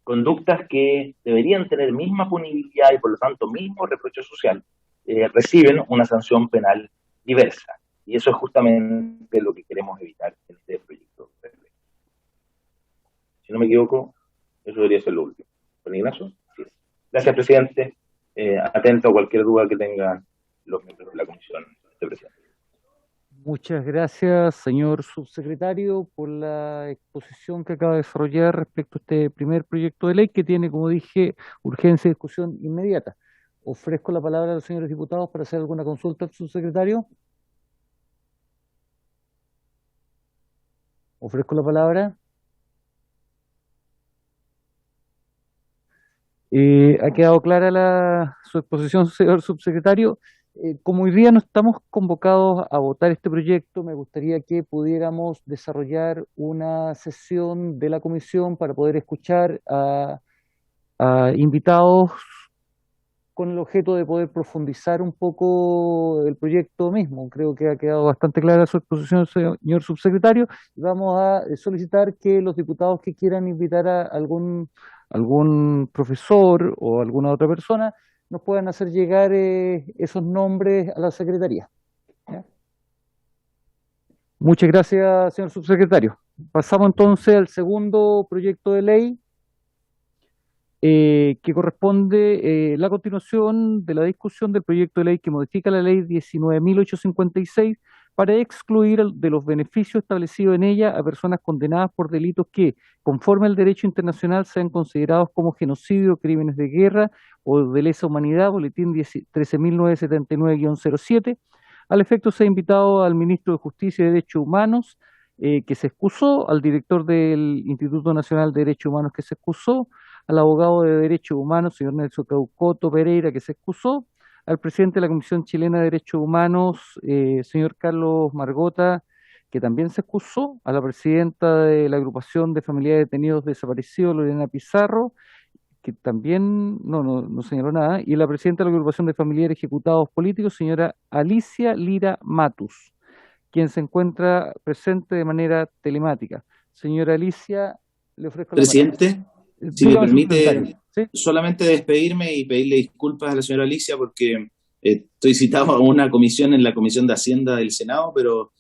conductas que deberían tener misma punibilidad y por lo tanto mismo reproche social, reciben una sanción penal diversa. Y eso es justamente lo que queremos evitar en este proyecto de ley. Si no me equivoco, eso debería ser lo último. ¿Don Ignacio? Sí. Gracias, presidente. Atento a cualquier duda que tengan los miembros de la comisión, presidente. Muchas gracias, señor subsecretario, por la exposición que acaba de desarrollar respecto a este primer proyecto de ley que tiene, como dije, urgencia de discusión inmediata. Ofrezco la palabra a los señores diputados para hacer alguna consulta al subsecretario. Ofrezco la palabra. ¿Ha quedado clara su exposición, señor subsecretario? Como hoy día no estamos convocados a votar este proyecto, me gustaría que pudiéramos desarrollar una sesión de la comisión para poder escuchar a invitados con el objeto de poder profundizar un poco el proyecto mismo. Creo que ha quedado bastante clara su exposición, señor subsecretario, y vamos a solicitar que los diputados que quieran invitar a algún profesor o alguna otra persona nos puedan hacer llegar esos nombres a la Secretaría. ¿Ya? Muchas gracias, señor subsecretario. Pasamos entonces al segundo proyecto de ley, que corresponde la continuación de la discusión del proyecto de ley que modifica la ley 19.856 para excluir de los beneficios establecidos en ella a personas condenadas por delitos que, conforme al derecho internacional, sean considerados como genocidio, crímenes de guerra o de lesa humanidad, boletín 13.979-07. Al efecto, se ha invitado al ministro de Justicia y Derechos Humanos, que se excusó, al director del Instituto Nacional de Derechos Humanos, que se excusó, al abogado de Derechos Humanos, señor Nelson Caucoto Pereira, que se excusó, al presidente de la Comisión Chilena de Derechos Humanos, señor Carlos Margota, que también se excusó, a la presidenta de la agrupación de familiares de detenidos desaparecidos, Lorena Pizarro, que también no señaló nada, y la presidenta de la agrupación de familiares ejecutados políticos, señora Alicia Lira Matus, quien se encuentra presente de manera telemática. Señora Alicia, le ofrezco la palabra. Presidente, si me Dígame su comentario. permite ¿Sí? solamente despedirme y pedirle disculpas a la señora Alicia porque estoy citado a una comisión en la Comisión de Hacienda del Senado, pero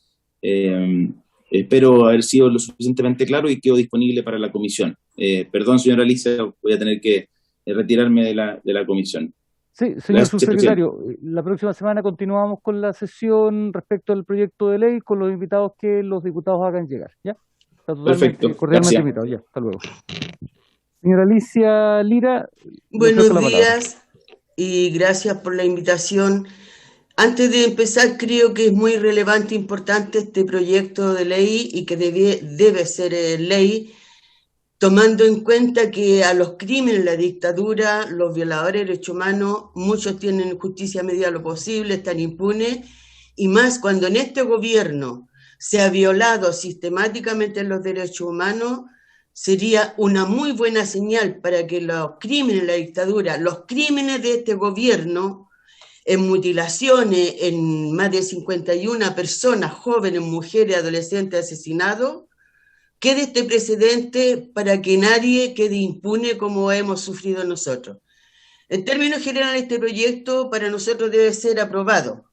espero haber sido lo suficientemente claro y quedo disponible para la comisión. Perdón, señora Alicia, voy a tener que retirarme de la comisión. Sí, señor Gracias, subsecretario, la próxima semana continuamos con la sesión respecto al proyecto de ley con los invitados que los diputados hagan llegar. ¿Ya? Está totalmente, Perfecto, cordialmente gracias. invitado. Ya, hasta luego. Señora Alicia Lira, le Buenos ofrezco la palabra. días y gracias por la invitación. Antes de empezar, creo que es muy relevante e importante este proyecto de ley y que debe ser ley, tomando en cuenta que a los crímenes, la dictadura, los violadores de derechos humanos, muchos tienen justicia a medida de lo posible, están impunes, y más cuando en este gobierno se ha violado sistemáticamente los derechos humanos, sería una muy buena señal para que los crímenes, la dictadura, los crímenes de este gobierno, en mutilaciones, en más de 51 personas, jóvenes, mujeres, adolescentes asesinados, quede este precedente para que nadie quede impune como hemos sufrido nosotros. En términos generales, este proyecto para nosotros debe ser aprobado,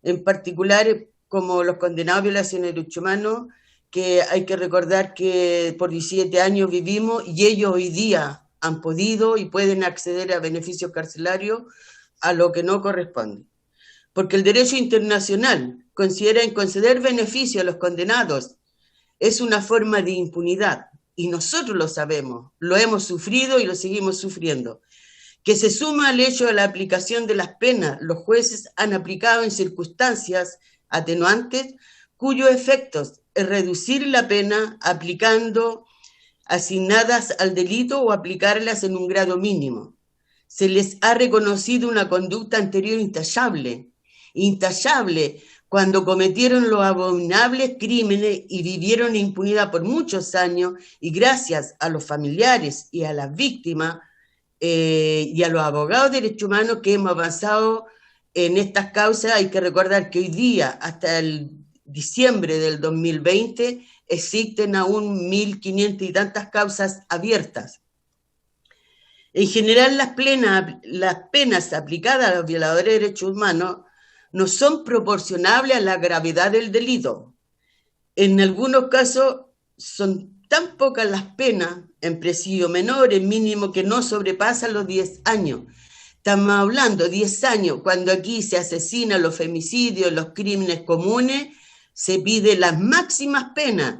en particular como los condenados a violaciones de derechos humanos, que hay que recordar que por 17 años vivimos y ellos hoy día han podido y pueden acceder a beneficios carcelarios a lo que no corresponde. Porque el derecho internacional considera en conceder beneficio a los condenados es una forma de impunidad, y nosotros lo sabemos, lo hemos sufrido y lo seguimos sufriendo, que se suma al hecho de la aplicación de las penas. Los jueces han aplicado en circunstancias atenuantes cuyos efectos es reducir la pena aplicando asignadas al delito o aplicarlas en un grado mínimo. Se les ha reconocido una conducta anterior intachable, cuando cometieron los abominables crímenes y vivieron en impunidad por muchos años, y gracias a los familiares y a las víctimas y a los abogados de derechos humanos que hemos avanzado en estas causas. Hay que recordar que hoy día, hasta el diciembre del 2020, existen aún 1.500 y tantas causas abiertas. En general, las penas aplicadas a los violadores de derechos humanos no son proporcionables a la gravedad del delito. En algunos casos son tan pocas las penas en presidio menor, el mínimo que no sobrepasan los 10 años. Estamos hablando de 10 años, cuando aquí se asesinan los femicidios, los crímenes comunes, se pide las máximas penas.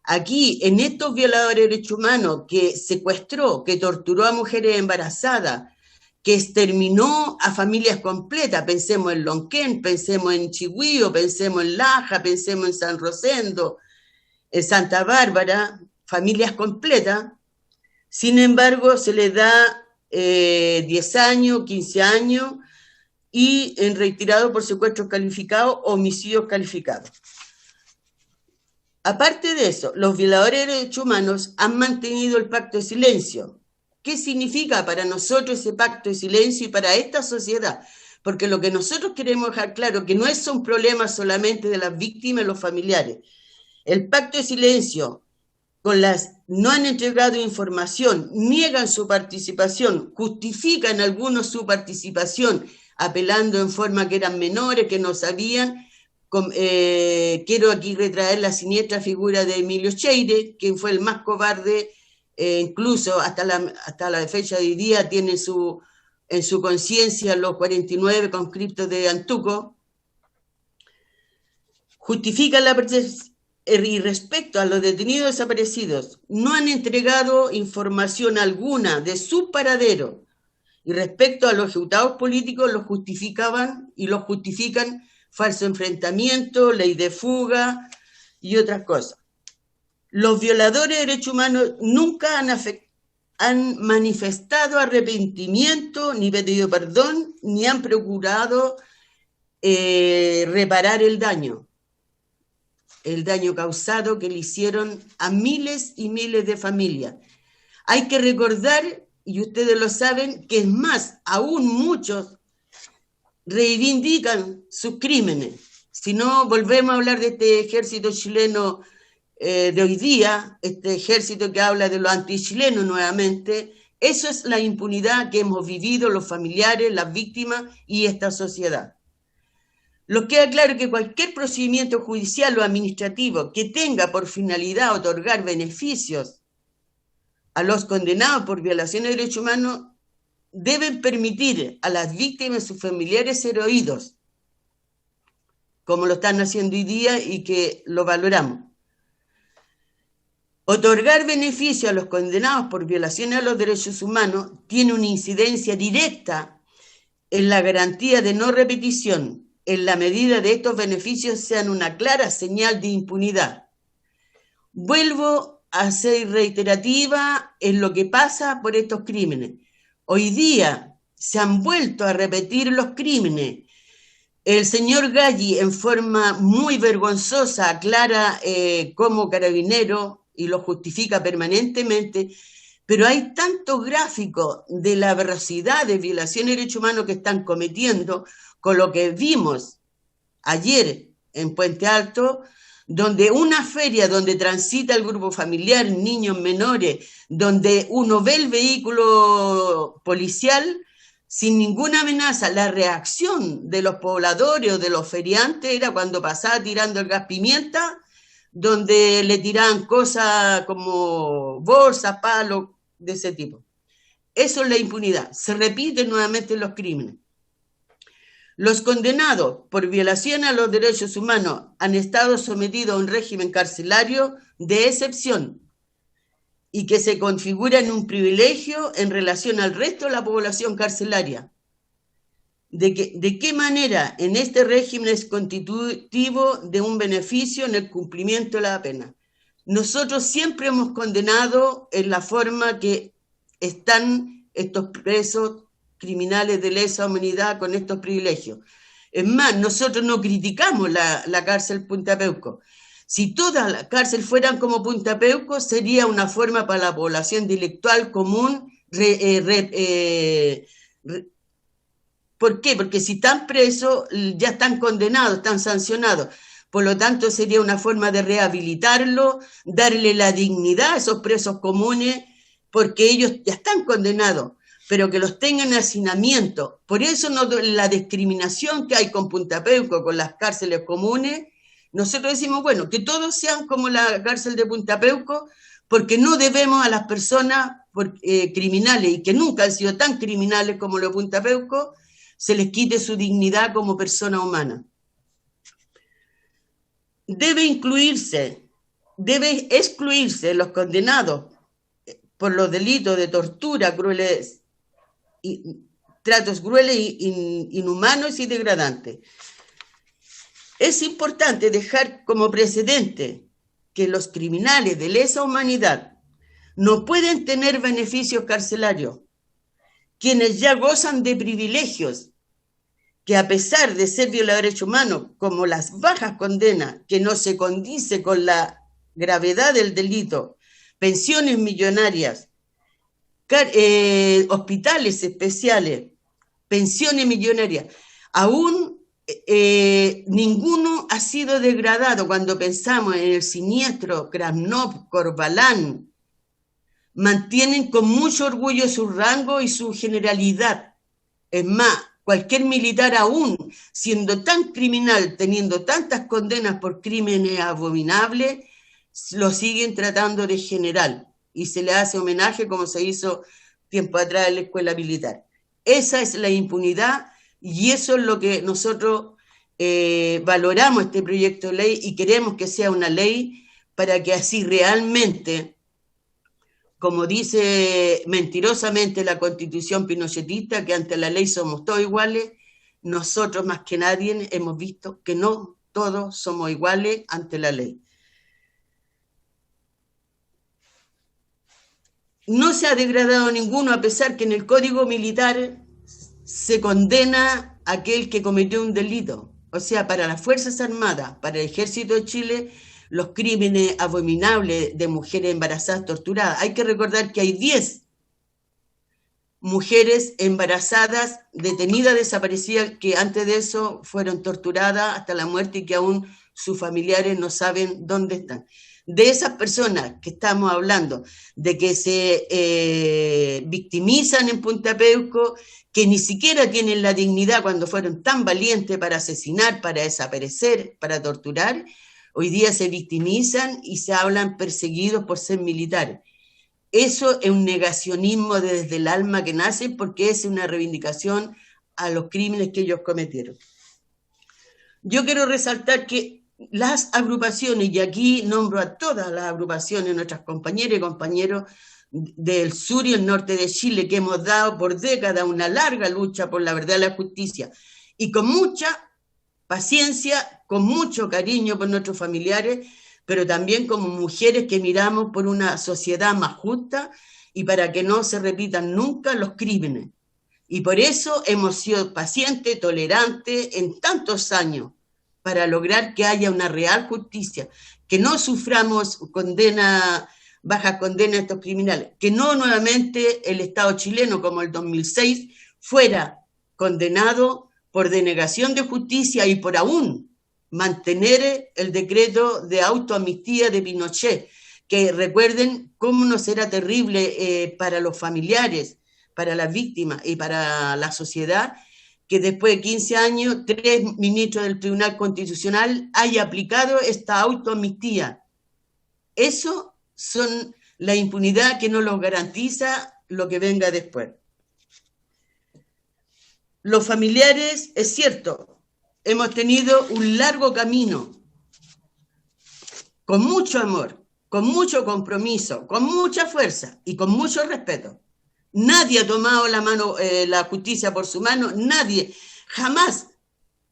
Aquí, en estos violadores de derechos humanos, que secuestró, que torturó a mujeres embarazadas, que exterminó a familias completas, pensemos en Lonquén, pensemos en Chigüío, pensemos en Laja, pensemos en San Rosendo, en Santa Bárbara, familias completas. Sin embargo, se les da 10 años, 15 años, y en retirado por secuestros calificados, homicidios calificados. Aparte de eso, los violadores de derechos humanos han mantenido el pacto de silencio. ¿Qué significa para nosotros ese pacto de silencio y para esta sociedad? Porque lo que nosotros queremos dejar claro que no es un problema solamente de las víctimas y los familiares. El pacto de silencio, no han entregado información, niegan su participación, justifican algunos su participación, apelando en forma que eran menores, que no sabían. Quiero aquí retraer la siniestra figura de Emilio Cheire, quien fue el más cobarde, incluso hasta la fecha de hoy día tiene en su conciencia los 49 conscriptos de Antuco. Justifican y respecto a los detenidos desaparecidos, no han entregado información alguna de su paradero, y respecto a los ejecutados políticos los justificaban y los justifican falso enfrentamiento, ley de fuga y otras cosas. Los violadores de derechos humanos nunca han manifestado arrepentimiento, ni pedido perdón, ni han procurado reparar el daño. el daño causado que le hicieron a miles y miles de familias. Hay que recordar, y ustedes lo saben, que es más, aún muchos reivindican sus crímenes. Si no, volvemos a hablar de este ejército chileno de hoy día, este ejército que habla de los antichilenos nuevamente. Eso es la impunidad que hemos vivido los familiares, las víctimas y esta sociedad. Lo queda claro que cualquier procedimiento judicial o administrativo que tenga por finalidad otorgar beneficios a los condenados por violaciones de derechos humanos deben permitir a las víctimas y sus familiares ser oídos, como lo están haciendo hoy día y que lo valoramos. Otorgar beneficio a los condenados por violaciones a los derechos humanos tiene una incidencia directa en la garantía de no repetición, en la medida de estos beneficios sean una clara señal de impunidad. Vuelvo a ser reiterativa en lo que pasa por estos crímenes. Hoy día se han vuelto a repetir los crímenes. El señor Galli, en forma muy vergonzosa, aclara como carabinero y lo justifica permanentemente, pero hay tantos gráficos de la atrocidad de violaciones de derechos humanos que están cometiendo, con lo que vimos ayer en Puente Alto, donde una feria donde transita el grupo familiar, niños menores, donde uno ve el vehículo policial sin ninguna amenaza, la reacción de los pobladores o de los feriantes era cuando pasaba tirando el gas pimienta, donde le tiraban cosas como bolsas, palos, de ese tipo. Eso es la impunidad. Se repiten nuevamente los crímenes. Los condenados por violación a los derechos humanos han estado sometidos a un régimen carcelario de excepción y que se configura en un privilegio en relación al resto de la población carcelaria. ¿De qué manera en este régimen es constitutivo de un beneficio en el cumplimiento de la pena? Nosotros siempre hemos condenado en la forma que están estos presos criminales de lesa humanidad con estos privilegios. Es más, nosotros no criticamos la cárcel Punta Peuco. Si todas las cárceles fueran como Punta Peuco, sería una forma para la población intelectual común. ¿Por qué? Porque si están presos, ya están condenados, están sancionados. Por lo tanto, sería una forma de rehabilitarlo, darle la dignidad a esos presos comunes, porque ellos ya están condenados, pero que los tengan en hacinamiento. Por eso la discriminación que hay con Punta Peuco, con las cárceles comunes, nosotros decimos, bueno, que todos sean como la cárcel de Punta Peuco, porque no debemos a las personas criminales, y que nunca han sido tan criminales como los de Punta Peuco, se les quite su dignidad como persona humana. Debe excluirse los condenados por los delitos de tortura, tratos crueles, inhumanos y degradantes. Es importante dejar como precedente que los criminales de lesa humanidad no pueden tener beneficios carcelarios, quienes ya gozan de privilegios, que a pesar de ser violadores de derechos humanos, como las bajas condenas, que no se condice con la gravedad del delito, pensiones millonarias, hospitales especiales, pensiones millonarias, aún ninguno ha sido degradado. Cuando pensamos en el siniestro Krasnov, Corbalán, mantienen con mucho orgullo su rango y su generalidad. Es más, cualquier militar aún siendo tan criminal, teniendo tantas condenas por crímenes abominables, lo siguen tratando de general y se le hace homenaje como se hizo tiempo atrás en la escuela militar. Esa es la impunidad y eso es lo que nosotros valoramos este proyecto de ley y queremos que sea una ley para que así realmente, como dice mentirosamente la Constitución pinochetista, que ante la ley somos todos iguales, nosotros más que nadie hemos visto que no todos somos iguales ante la ley. No se ha degradado ninguno, a pesar que en el Código Militar se condena a aquel que cometió un delito. O sea, para las Fuerzas Armadas, para el Ejército de Chile, los crímenes abominables de mujeres embarazadas torturadas. Hay que recordar que hay 10 mujeres embarazadas, detenidas, desaparecidas, que antes de eso fueron torturadas hasta la muerte y que aún sus familiares no saben dónde están. De esas personas que estamos hablando, de que se victimizan en Punta Peuco, que ni siquiera tienen la dignidad cuando fueron tan valientes para asesinar, para desaparecer, para torturar, hoy día se victimizan y se hablan perseguidos por ser militares. Eso es un negacionismo desde el alma que nace, porque es una reivindicación a los crímenes que ellos cometieron. Yo quiero resaltar que las agrupaciones, y aquí nombro a todas las agrupaciones, nuestras compañeras y compañeros del sur y el norte de Chile, que hemos dado por décadas una larga lucha por la verdad y la justicia, y con mucha paciencia, con mucho cariño por nuestros familiares, pero también como mujeres que miramos por una sociedad más justa y para que no se repitan nunca los crímenes. Y por eso hemos sido pacientes, tolerantes en tantos años, para lograr que haya una real justicia, que no suframos bajas condenas a estos criminales, que no nuevamente el Estado chileno, como el 2006, fuera condenado por denegación de justicia y por aún mantener el decreto de autoamnistía de Pinochet, que recuerden cómo nos era terrible para los familiares, para las víctimas y para la sociedad, que después de 15 años, 3 ministros del Tribunal Constitucional haya aplicado esta autoamnistía. Eso son la impunidad que no los garantiza lo que venga después. Los familiares, es cierto, hemos tenido un largo camino, con mucho amor, con mucho compromiso, con mucha fuerza y con mucho respeto. Nadie ha tomado la justicia por su mano, nadie, jamás,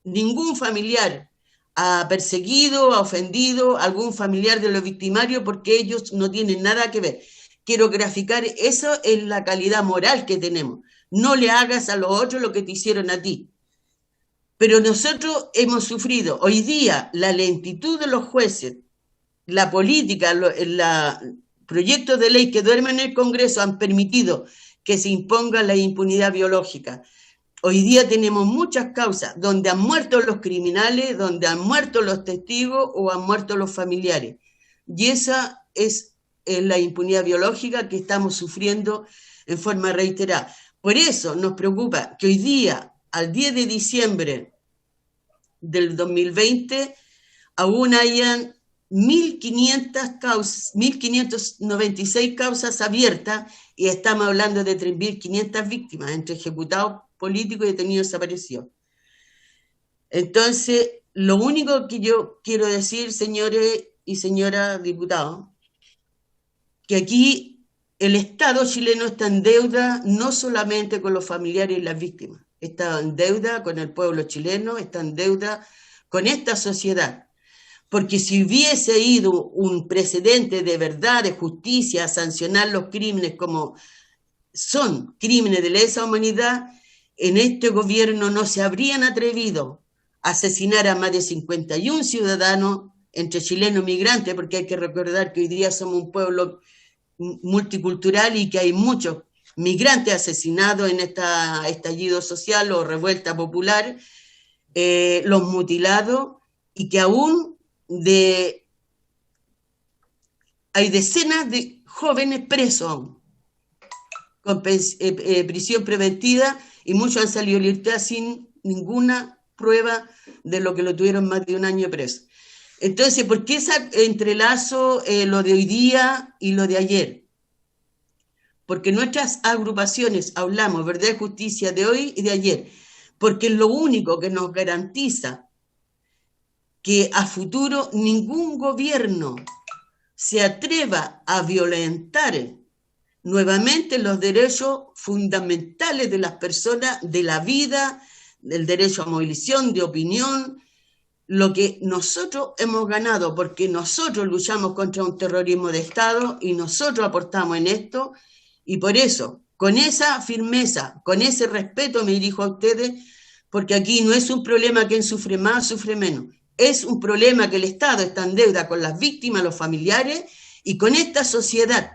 ningún familiar ha perseguido, ha ofendido a algún familiar de los victimarios porque ellos no tienen nada que ver. Quiero graficar, eso es la calidad moral que tenemos. No le hagas a los otros lo que te hicieron a ti. Pero nosotros hemos sufrido hoy día la lentitud de los jueces, la política, los proyectos de ley que duermen en el Congreso han permitido que se imponga la impunidad biológica. Hoy día tenemos muchas causas donde han muerto los criminales, donde han muerto los testigos o han muerto los familiares. Y esa es la impunidad biológica que estamos sufriendo en forma reiterada. Por eso nos preocupa que hoy día, al 10 de diciembre del 2020, aún hayan 1.596 causas abiertas y estamos hablando de 3.500 víctimas entre ejecutados políticos y detenidos desaparecidos. Entonces, lo único que yo quiero decir, señores y señoras diputados, que aquí el Estado chileno está en deuda no solamente con los familiares y las víctimas, está en deuda con el pueblo chileno, está en deuda con esta sociedad. Porque si hubiese ido un precedente de verdad, de justicia, a sancionar los crímenes como son crímenes de lesa humanidad, en este gobierno no se habrían atrevido a asesinar a más de 51 ciudadanos, entre chilenos y migrantes, porque hay que recordar que hoy día somos un pueblo multicultural y que hay muchos migrantes asesinados en este estallido social o revuelta popular, los mutilados, y que aún hay decenas de jóvenes presos con prisión preventiva y muchos han salido libertad sin ninguna prueba de lo que lo tuvieron más de un año preso. Entonces, ¿por qué entrelazo lo de hoy día y lo de ayer? Porque nuestras agrupaciones hablamos verdad y justicia de hoy y de ayer, porque es lo único que nos garantiza que a futuro ningún gobierno se atreva a violentar nuevamente los derechos fundamentales de las personas, de la vida, del derecho a movilización, de opinión, lo que nosotros hemos ganado, porque nosotros luchamos contra un terrorismo de Estado y nosotros aportamos en esto, y por eso, con esa firmeza, con ese respeto me dirijo a ustedes, porque aquí no es un problema quién sufre más, sufre menos. Es un problema que el Estado está en deuda con las víctimas, los familiares y con esta sociedad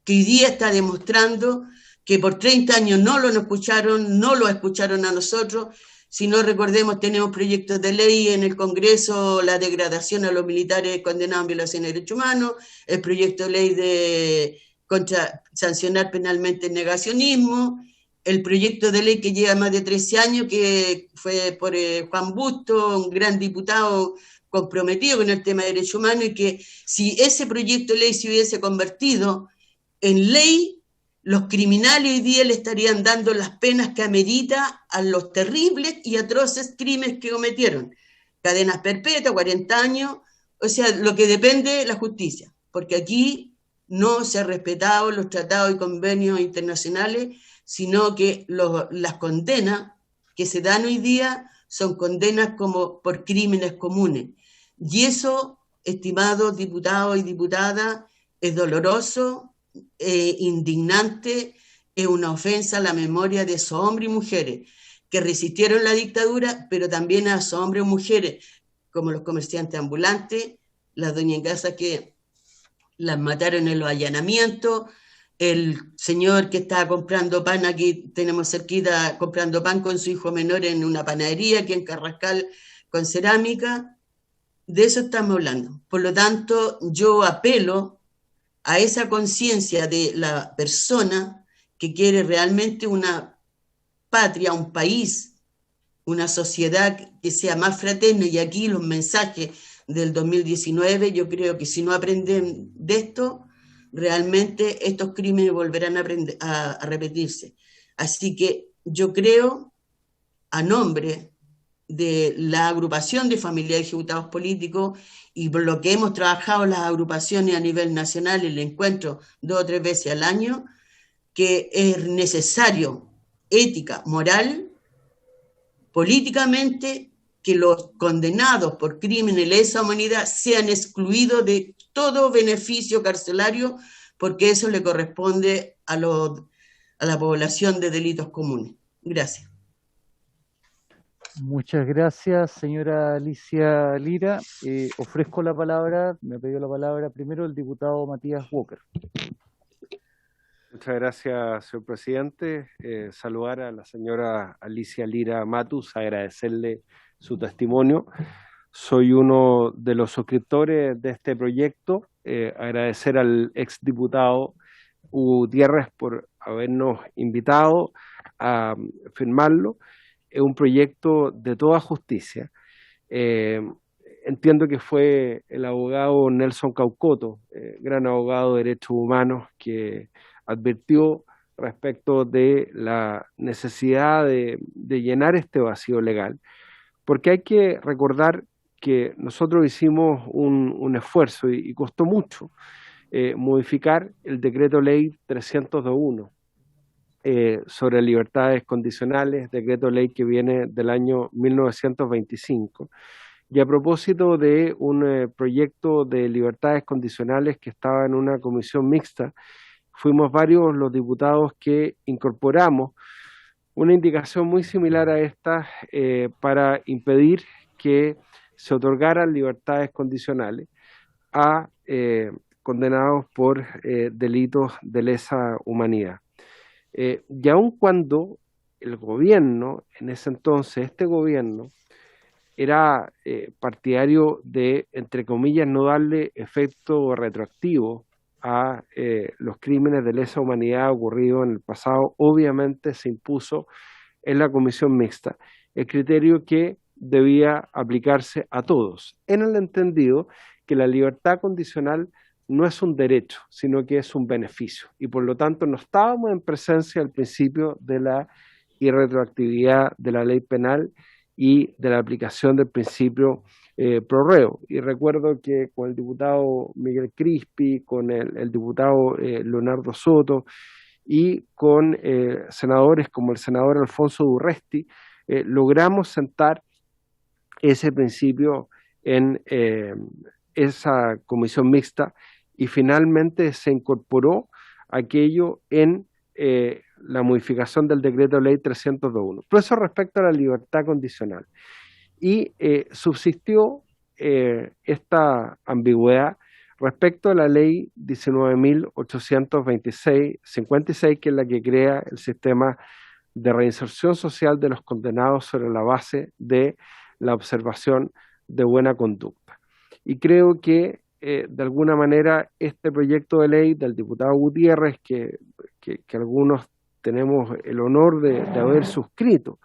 que hoy día está demostrando que por 30 años no lo escucharon a nosotros. Si no recordemos, tenemos proyectos de ley en el Congreso, la degradación a los militares condenados en violación de derechos humanos, el proyecto de ley contra sancionar penalmente el negacionismo, el proyecto de ley que lleva más de 13 años, que fue por Juan Busto, un gran diputado comprometido con el tema de derechos humanos, y que si ese proyecto de ley se hubiese convertido en ley, los criminales hoy día le estarían dando las penas que amerita a los terribles y atroces crímenes que cometieron. Cadenas perpetuas, 40 años, o sea, lo que depende de la justicia, porque aquí no se han respetado los tratados y convenios internacionales, sino que las condenas que se dan hoy día son condenas como por crímenes comunes. Y eso, estimados diputados y diputadas, es doloroso, indignante, es una ofensa a la memoria de esos hombres y mujeres que resistieron la dictadura, pero también a esos hombres y mujeres, como los comerciantes ambulantes, las doñas en casa que las mataron en los allanamientos, el señor que estaba comprando pan, aquí tenemos cerquita, comprando pan con su hijo menor en una panadería, aquí en Carrascal, con cerámica. De eso estamos hablando. Por lo tanto, yo apelo a esa conciencia de la persona que quiere realmente una patria, un país, una sociedad que sea más fraterna, y aquí los mensajes del 2019, yo creo que si no aprenden de esto, realmente estos crímenes volverán a repetirse. Así que yo creo, a nombre de la agrupación de familiares de ejecutados políticos y por lo que hemos trabajado las agrupaciones a nivel nacional, el encuentro 2 o 3 veces al año, que es necesario, ética, moral, políticamente, que los condenados por crímenes de lesa humanidad sean excluidos de todo beneficio carcelario, porque eso le corresponde a la población de delitos comunes. Gracias. Muchas gracias, señora Alicia Lira. Ofrezco la palabra, me ha pedido la palabra primero el diputado Matías Walker. Muchas gracias, señor presidente. Saludar a la señora Alicia Lira Matus, agradecerle su testimonio. Soy uno de los suscriptores de este proyecto. Agradecer al exdiputado Hugo Gutiérrez por habernos invitado a firmarlo. Es un proyecto de toda justicia. Entiendo que fue el abogado Nelson Caucoto, gran abogado de derechos humanos, que advirtió respecto de la necesidad de llenar este vacío legal, porque hay que recordar que nosotros hicimos un esfuerzo y costó mucho modificar el decreto ley 302.1 sobre libertades condicionales, decreto ley que viene del año 1925. Y a propósito de un proyecto de libertades condicionales que estaba en una comisión mixta, fuimos varios los diputados que incorporamos una indicación muy similar a esta para impedir que se otorgaran libertades condicionales a condenados por delitos de lesa humanidad. Y aun cuando el gobierno, en ese entonces, este gobierno, era partidario de, entre comillas, no darle efecto retroactivo a los crímenes de lesa humanidad ocurridos en el pasado, obviamente se impuso en la comisión mixta el criterio que debía aplicarse a todos, en el entendido que la libertad condicional no es un derecho, sino que es un beneficio, y por lo tanto no estábamos en presencia del principio de la irretroactividad de la ley penal y de la aplicación del principio pro reo. Y recuerdo que con el diputado Miguel Crispi, con el diputado Leonardo Soto y con senadores como el senador Alfonso Durresti, logramos sentar ese principio en esa comisión mixta, y finalmente se incorporó aquello en la modificación del decreto ley 302.1. Pero eso respecto a la libertad condicional. y subsistió esta ambigüedad respecto a la ley 19.826-56, que es la que crea el sistema de reinserción social de los condenados sobre la base de la observación de buena conducta. Y creo que de alguna manera este proyecto de ley del diputado Gutiérrez, que algunos tenemos el honor de haber suscrito,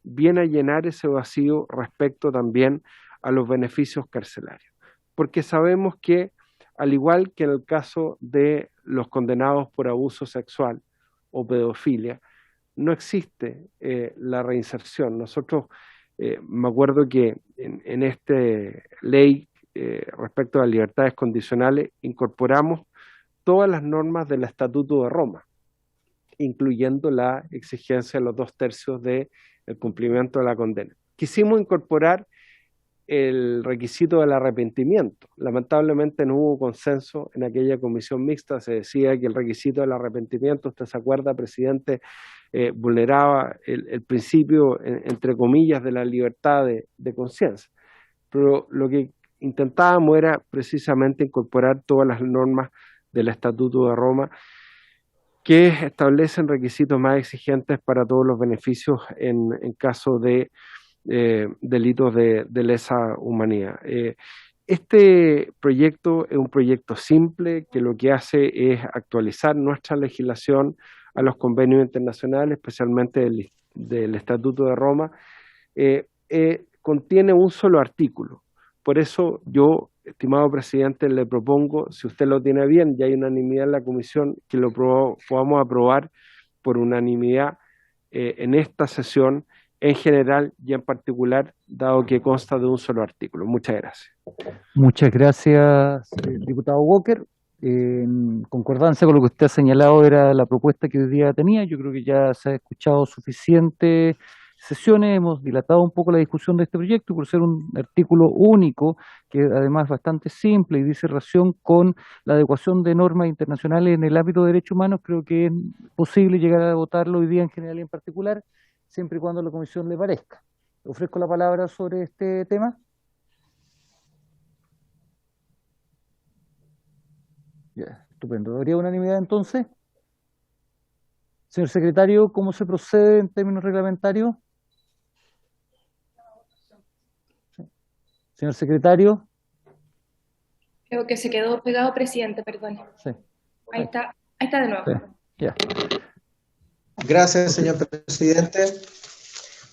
viene a llenar ese vacío respecto también a los beneficios carcelarios. Porque sabemos que, al igual que en el caso de los condenados por abuso sexual o pedofilia, no existe la reinserción. Nosotros, me acuerdo que en esta ley respecto a las libertades condicionales incorporamos todas las normas del Estatuto de Roma, incluyendo la exigencia de los 2/3 del cumplimiento de la condena. Quisimos incorporar el requisito del arrepentimiento. Lamentablemente no hubo consenso en aquella comisión mixta. Se decía que el requisito del arrepentimiento, usted se acuerda, presidente, vulneraba el principio, entre comillas, de la libertad de conciencia. Pero lo que intentábamos era precisamente incorporar todas las normas del Estatuto de Roma que establecen requisitos más exigentes para todos los beneficios en caso de delitos de lesa humanidad. Este proyecto es un proyecto simple que lo que hace es actualizar nuestra legislación a los convenios internacionales, especialmente del Estatuto de Roma. Contiene un solo artículo. Por eso yo, estimado presidente, le propongo, si usted lo tiene bien, ya hay unanimidad en la comisión, que lo podamos aprobar por unanimidad en esta sesión, en general y en particular, dado que consta de un solo artículo. Muchas gracias. Muchas gracias, diputado Walker. En concordancia con lo que usted ha señalado, era la propuesta que hoy día tenía. Yo creo que ya se ha escuchado suficientes sesiones, hemos dilatado un poco la discusión de este proyecto, por ser un artículo único, que además es bastante simple y dice relación con la adecuación de normas internacionales en el ámbito de derechos humanos. Creo que es posible llegar a votarlo hoy día en general y en particular, siempre y cuando la comisión le parezca. Ofrezco la palabra sobre este tema. Ya, estupendo. ¿Habría unanimidad entonces? Señor secretario, ¿cómo se procede en términos reglamentarios? Señor secretario. Creo que se quedó pegado, presidente, perdón. Sí. Ahí está de nuevo. Sí. Ya. Gracias, señor presidente.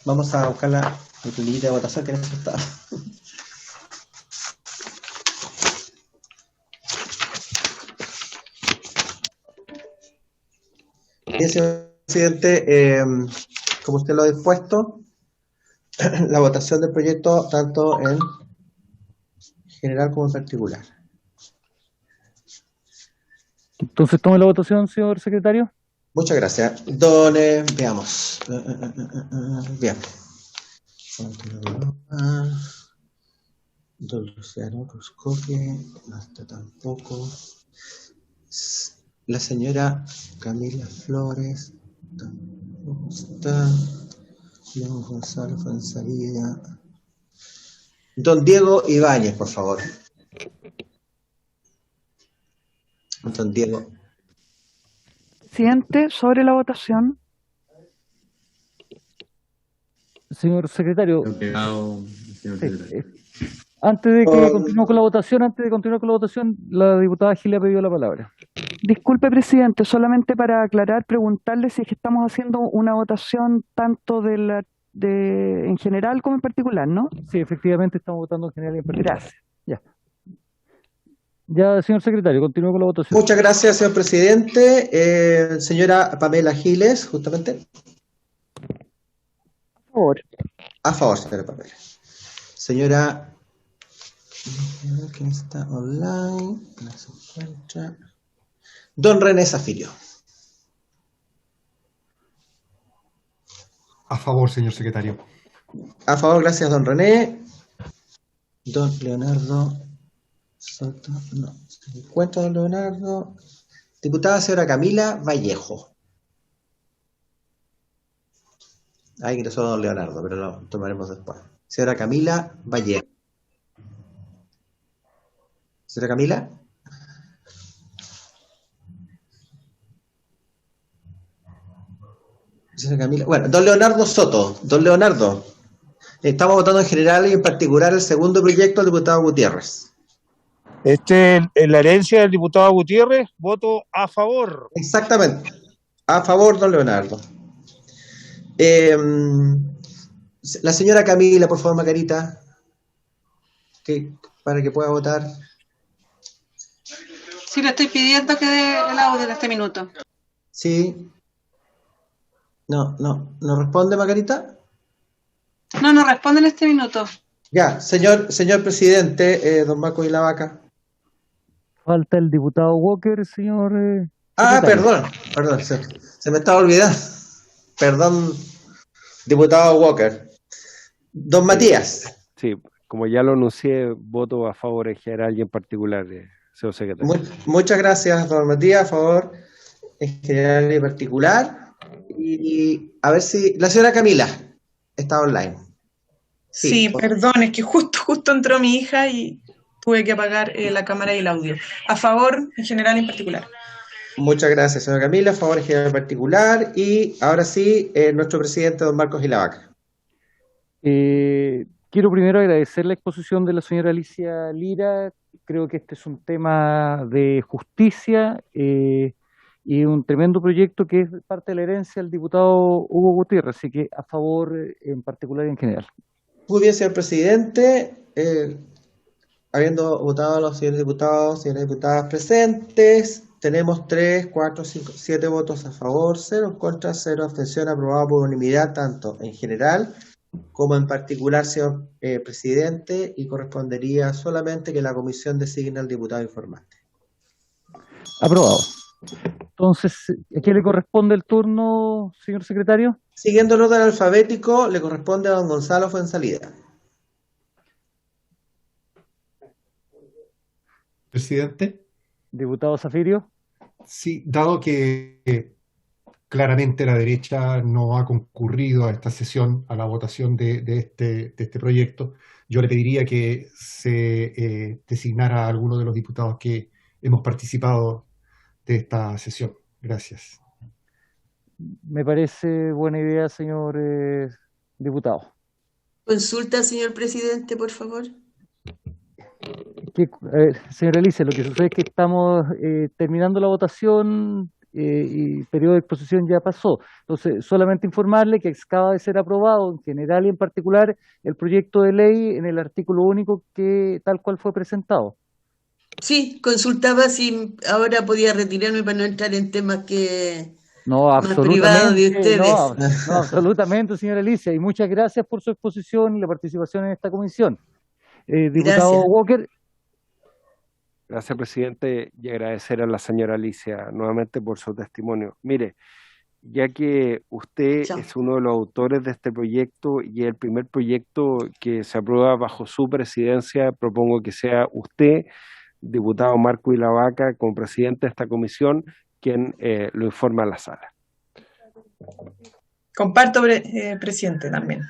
Vamos a buscar la planillita de votación que necesitaba. Bien, señor presidente, como usted lo ha dispuesto, la votación del proyecto tanto en general como en particular. Entonces, tome la votación, señor secretario. Muchas gracias. Veamos. Bien. Don Luciano Cruzcoque, no está tampoco. La señora Camila Flores, tampoco está. Don Gonzalo Fonsalía. Don Diego Ibáñez, por favor. Don Diego. Presidente, sobre la votación. Señor secretario. Sí, antes de que continuemos con la votación, la diputada Gil le ha pedido la palabra. Disculpe, presidente, solamente para aclarar, preguntarle si es que estamos haciendo una votación tanto en general como en particular, ¿no? Sí, efectivamente estamos votando en general y en particular. Gracias. Ya, señor secretario, continúe con la votación. Muchas gracias, señor presidente. Señora Pamela Giles, justamente. A favor. A favor, señora Pamela. Señora... ¿Quién está online? No se encuentra. Don René Zafirio. A favor, señor secretario. A favor, gracias, don René. Don Leonardo Soto, no se encuentra don Leonardo. Diputada señora Camila Vallejo. Ahí ingresó don Leonardo, pero lo tomaremos después. Señora Camila Vallejo. Señora Camila. Señora Camila. Bueno, don Leonardo Soto. Don Leonardo. Estamos votando en general y en particular el segundo proyecto del diputado Gutiérrez. En la herencia del diputado Gutiérrez, voto a favor. Exactamente. A favor, don Leonardo. La señora Camila, por favor, Macarita, para que pueda votar. Sí, le estoy pidiendo que dé el audio en este minuto. Sí. No responde, Macarita. No responde en este minuto. Ya, señor presidente, don Marco y la Vaca. Falta el diputado Walker, señor. Perdón, se me estaba olvidando. Perdón, diputado Walker. Don Matías. Sí, como ya lo anuncié, voto a favor en general y en particular, señor secretario. Muchas gracias, don Matías, a favor en general y en particular. Y a ver si la señora Camila está online. Sí, perdón, es que justo entró mi hija y tuve que apagar la cámara y el audio. A favor, en general y en particular. Muchas gracias, señora Camila, a favor en general y en particular. Y ahora sí, nuestro presidente, don Marcos Gilavaca. Quiero primero agradecer la exposición de la señora Alicia Lira. Creo que este es un tema de justicia y un tremendo proyecto que es parte de la herencia del diputado Hugo Gutiérrez, así que a favor en particular y en general. Muy bien, señor presidente. Habiendo votado a los señores diputados, señoras diputadas presentes, tenemos 3, 4, 5, 7 votos a favor, 0 en contra, 0 abstención, aprobado por unanimidad, tanto en general como en particular, señor presidente, y correspondería solamente que la comisión designe al diputado informante. Aprobado. Entonces, ¿a quién le corresponde el turno, señor secretario? Siguiendo el orden alfabético, le corresponde a don Gonzalo Fuenzalida. Presidente. Diputado Zafirio. Sí, dado que claramente la derecha no ha concurrido a esta sesión, a la votación de este proyecto, yo le pediría que se designara a alguno de los diputados que hemos participado de esta sesión. Gracias. Me parece buena idea, señor diputado. Consulta, señor presidente, por favor. Señora Alicia, lo que sucede es que estamos terminando la votación y el periodo de exposición ya pasó. Entonces, solamente informarle que acaba de ser aprobado en general y en particular el proyecto de ley en el artículo único que tal cual fue presentado. Sí, consultaba si ahora podía retirarme para no entrar en temas que no, más privados de ustedes. No, absolutamente, señora Alicia, y muchas gracias por su exposición y la participación en esta comisión. Diputado Gracias. Walker. Gracias, presidente, y agradecer a la señora Alicia nuevamente por su testimonio. Mire, ya que usted es uno de los autores de este proyecto y el primer proyecto que se aprueba bajo su presidencia, propongo que sea usted, diputado Marco y la Vaca, como presidente de esta comisión, quien lo informa a la sala. Comparto, presidente, también.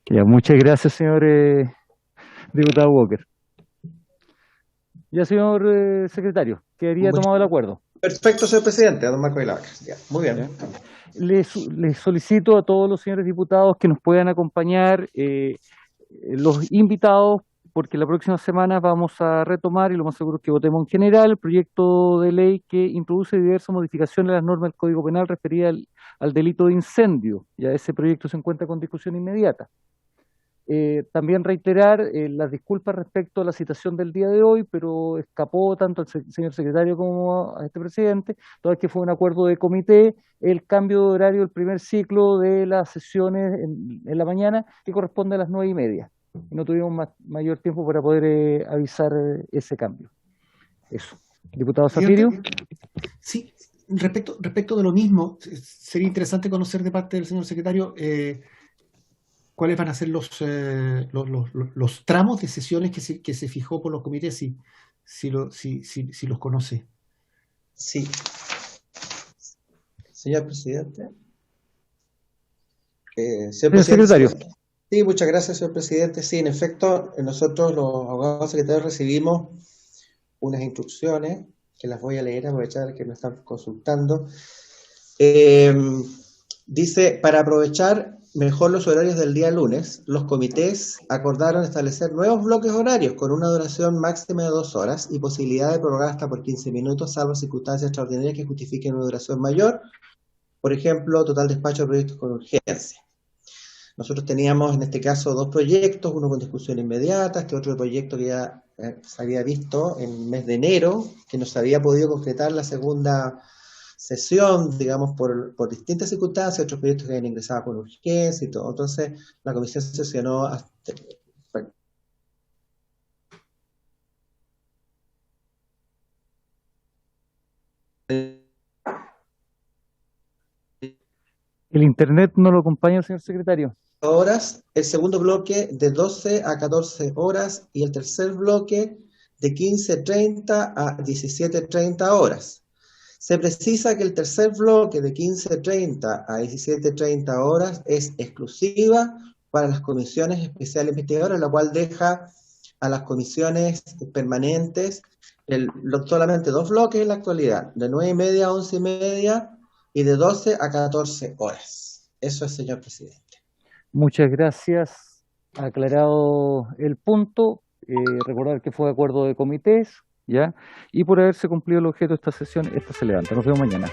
Ya, muchas gracias, señor diputado Walker. Ya, señor secretario, quedaría tomado el acuerdo. Perfecto, señor presidente, don Marco Vilac. Muy bien. Les solicito a todos los señores diputados que nos puedan acompañar, los invitados, porque la próxima semana vamos a retomar, y lo más seguro es que votemos en general, el proyecto de ley que introduce diversas modificaciones a las normas del Código Penal referidas al delito de incendio. Ya ese proyecto se encuentra con discusión inmediata. También reiterar las disculpas respecto a la citación del día de hoy, pero escapó tanto al señor secretario como a este presidente, toda vez que fue un acuerdo de comité, el cambio de horario del primer ciclo de las sesiones en la mañana, que corresponde a las 9:30. Y no tuvimos mayor tiempo para poder avisar ese cambio. Eso. Diputado Zafirio. Sí, respecto de lo mismo, sería interesante conocer de parte del señor secretario cuáles van a ser los tramos de sesiones que se fijó por los comités, si los conoce. Sí. Señor presidente. Señor Señor presidente, secretario. sí, muchas gracias, señor presidente. Sí, en efecto, nosotros los abogados secretarios recibimos unas instrucciones que las voy a leer, aprovechar que nos están consultando. Dice, para aprovechar mejor los horarios del día lunes, los comités acordaron establecer nuevos bloques horarios con una duración máxima de 2 horas y posibilidad de prorrogar hasta por 15 minutos, salvo circunstancias extraordinarias que justifiquen una duración mayor. Por ejemplo, total despacho de proyectos con urgencia. Nosotros teníamos en este caso 2 proyectos, uno con discusión inmediata, este otro proyecto que ya se había visto en el mes de enero, que no se había podido concretar la segunda sesión, digamos, por distintas circunstancias, otros proyectos que habían ingresado con urgencia y todo. Entonces, la comisión sesionó hasta... El internet no lo acompaña, señor secretario. Horas, el segundo bloque de 12 a 14 horas y el tercer bloque de 15:30 a 17:30 horas. Se precisa que el tercer bloque de 15:30 a 17:30 horas es exclusiva para las comisiones especiales investigadoras, la cual deja a las comisiones permanentes solamente 2 bloques en la actualidad, de 9:30 a 11:30 y de 12 a 14 horas. Eso es, señor presidente. Muchas gracias. Aclarado el punto, recordar que fue de acuerdo de comités, ¿ya? Y por haberse cumplido el objeto de esta sesión, esta se levanta. Nos vemos mañana.